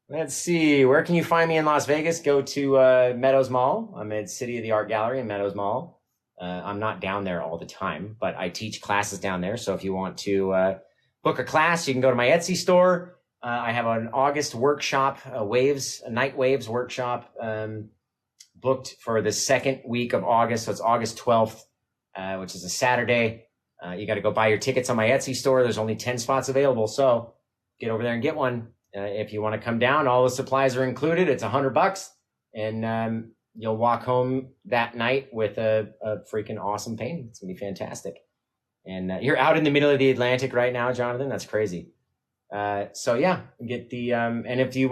Let's see. Where can you find me in Las Vegas? Go to Meadows Mall. I'm at City of the Art Gallery in Meadows Mall. I'm not down there all the time, but I teach classes down there. So if you want to book a class, you can go to my Etsy store. I have an August workshop, a night waves workshop booked for the second week of August. So it's August 12th, which is a Saturday. You got to go buy your tickets on my Etsy store. There's only 10 spots available. So get over there and get one. If you want to come down, all the supplies are included. It's $100, and you'll walk home that night with a freaking awesome painting. It's gonna be fantastic. And you're out in the middle of the Atlantic right now, Jonathan. That's crazy. So yeah, get the and if you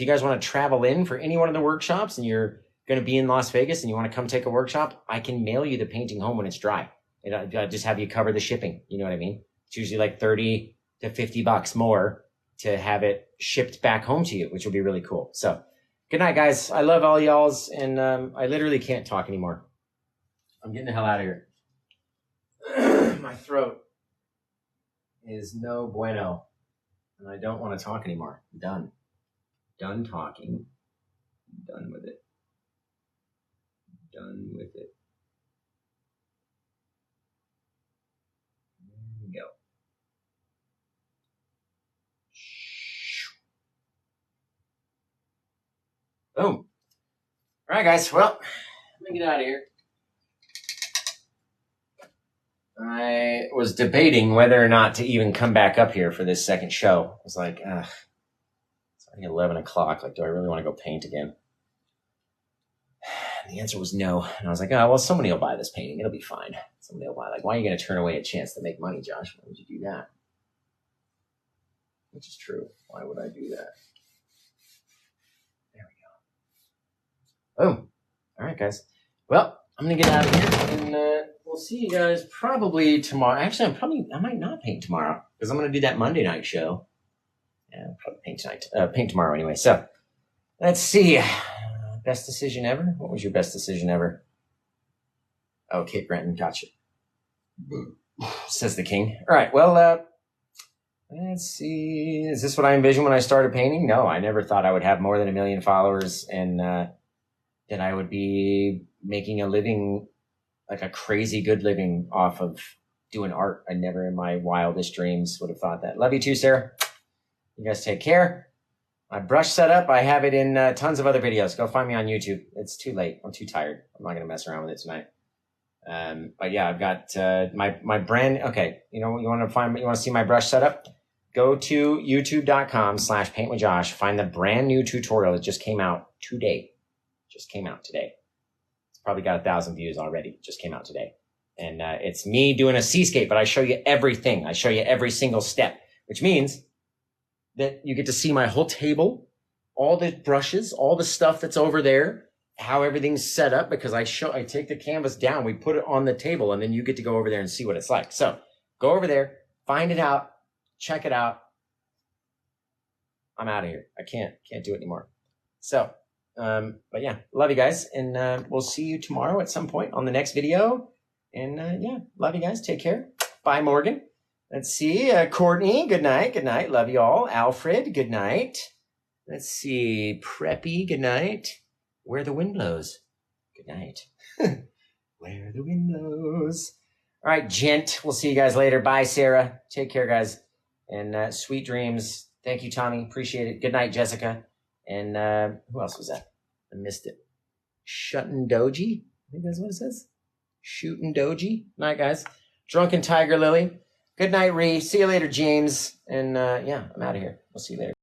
guys want to travel in for any one of the workshops, and you're going to be in Las Vegas and you want to come take a workshop, I can mail you the painting home when it's dry. And I just have you cover the shipping. You know what I mean? It's usually like $30 to $50 more to have it shipped back home to you, which will be really cool. So good night, guys. I love all y'all's, and I literally can't talk anymore. I'm getting the hell out of here. My throat is no bueno, and I don't want to talk anymore. I'm done. Done talking. Done with it. Done with it. Boom. All right, guys. Well, let me get out of here. I was debating whether or not to even come back up here for this second show. I was like, it's already 11 o'clock. Like, do I really want to go paint again? And the answer was no. And I was like, oh, well, somebody will buy this painting. It'll be fine. Somebody will buy it. Like, why are you going to turn away a chance to make money, Josh? Why would you do that? Which is true. Why would I do that? There we go. Boom. All right, guys. Well, I'm going to get out of here, and we'll see you guys probably tomorrow. Actually, I might not paint tomorrow because I'm going to do that Monday night show. Yeah, I'll probably paint tomorrow anyway. So let's see. Best decision ever? What was your best decision ever? Oh, Kate Brenton, gotcha. Says the king. All right, well, let's see. Is this what I envisioned when I started painting? No, I never thought I would have more than 1 million followers and that I would be making a living, like a crazy good living off of doing art. I never in my wildest dreams would have thought that. Love you too, Sarah. You guys take care. My brush setup, I have it in tons of other videos. Go find me on YouTube. It's too late. I'm too tired. I'm not going to mess around with it tonight. But yeah, I've got my brand. Okay, you want to see my brush setup? Go to youtube.com/paintwithjosh. Find the brand new tutorial that just came out today. Just came out today. It's probably got 1,000 views already. Just came out today. And it's me doing a seascape, but I show you everything. I show you every single step, which means that you get to see my whole table, all the brushes, all the stuff that's over there, how everything's set up, because I take the canvas down, we put it on the table, and then you get to go over there and see what it's like. So go over there, find it out, check it out. I'm out of here. I can't do it anymore. So, but yeah, love you guys, and we'll see you tomorrow at some point on the next video. And yeah, love you guys. Take care. Bye, Morgan. Let's see. Courtney, good night. Good night. Love you all. Alfred, good night. Let's see. Preppy, good night. Where the wind blows. Good night. Where the wind blows. All right, gent. We'll see you guys later. Bye, Sarah. Take care, guys. And sweet dreams. Thank you, Tommy. Appreciate it. Good night, Jessica. And who else was that? I missed it. Shuttin' Doji. I think that's what it says. Shootin' Doji. Night, guys. Drunken Tiger Lily. Good night, Ree. See you later, James. And yeah, I'm out of here. We'll see you later.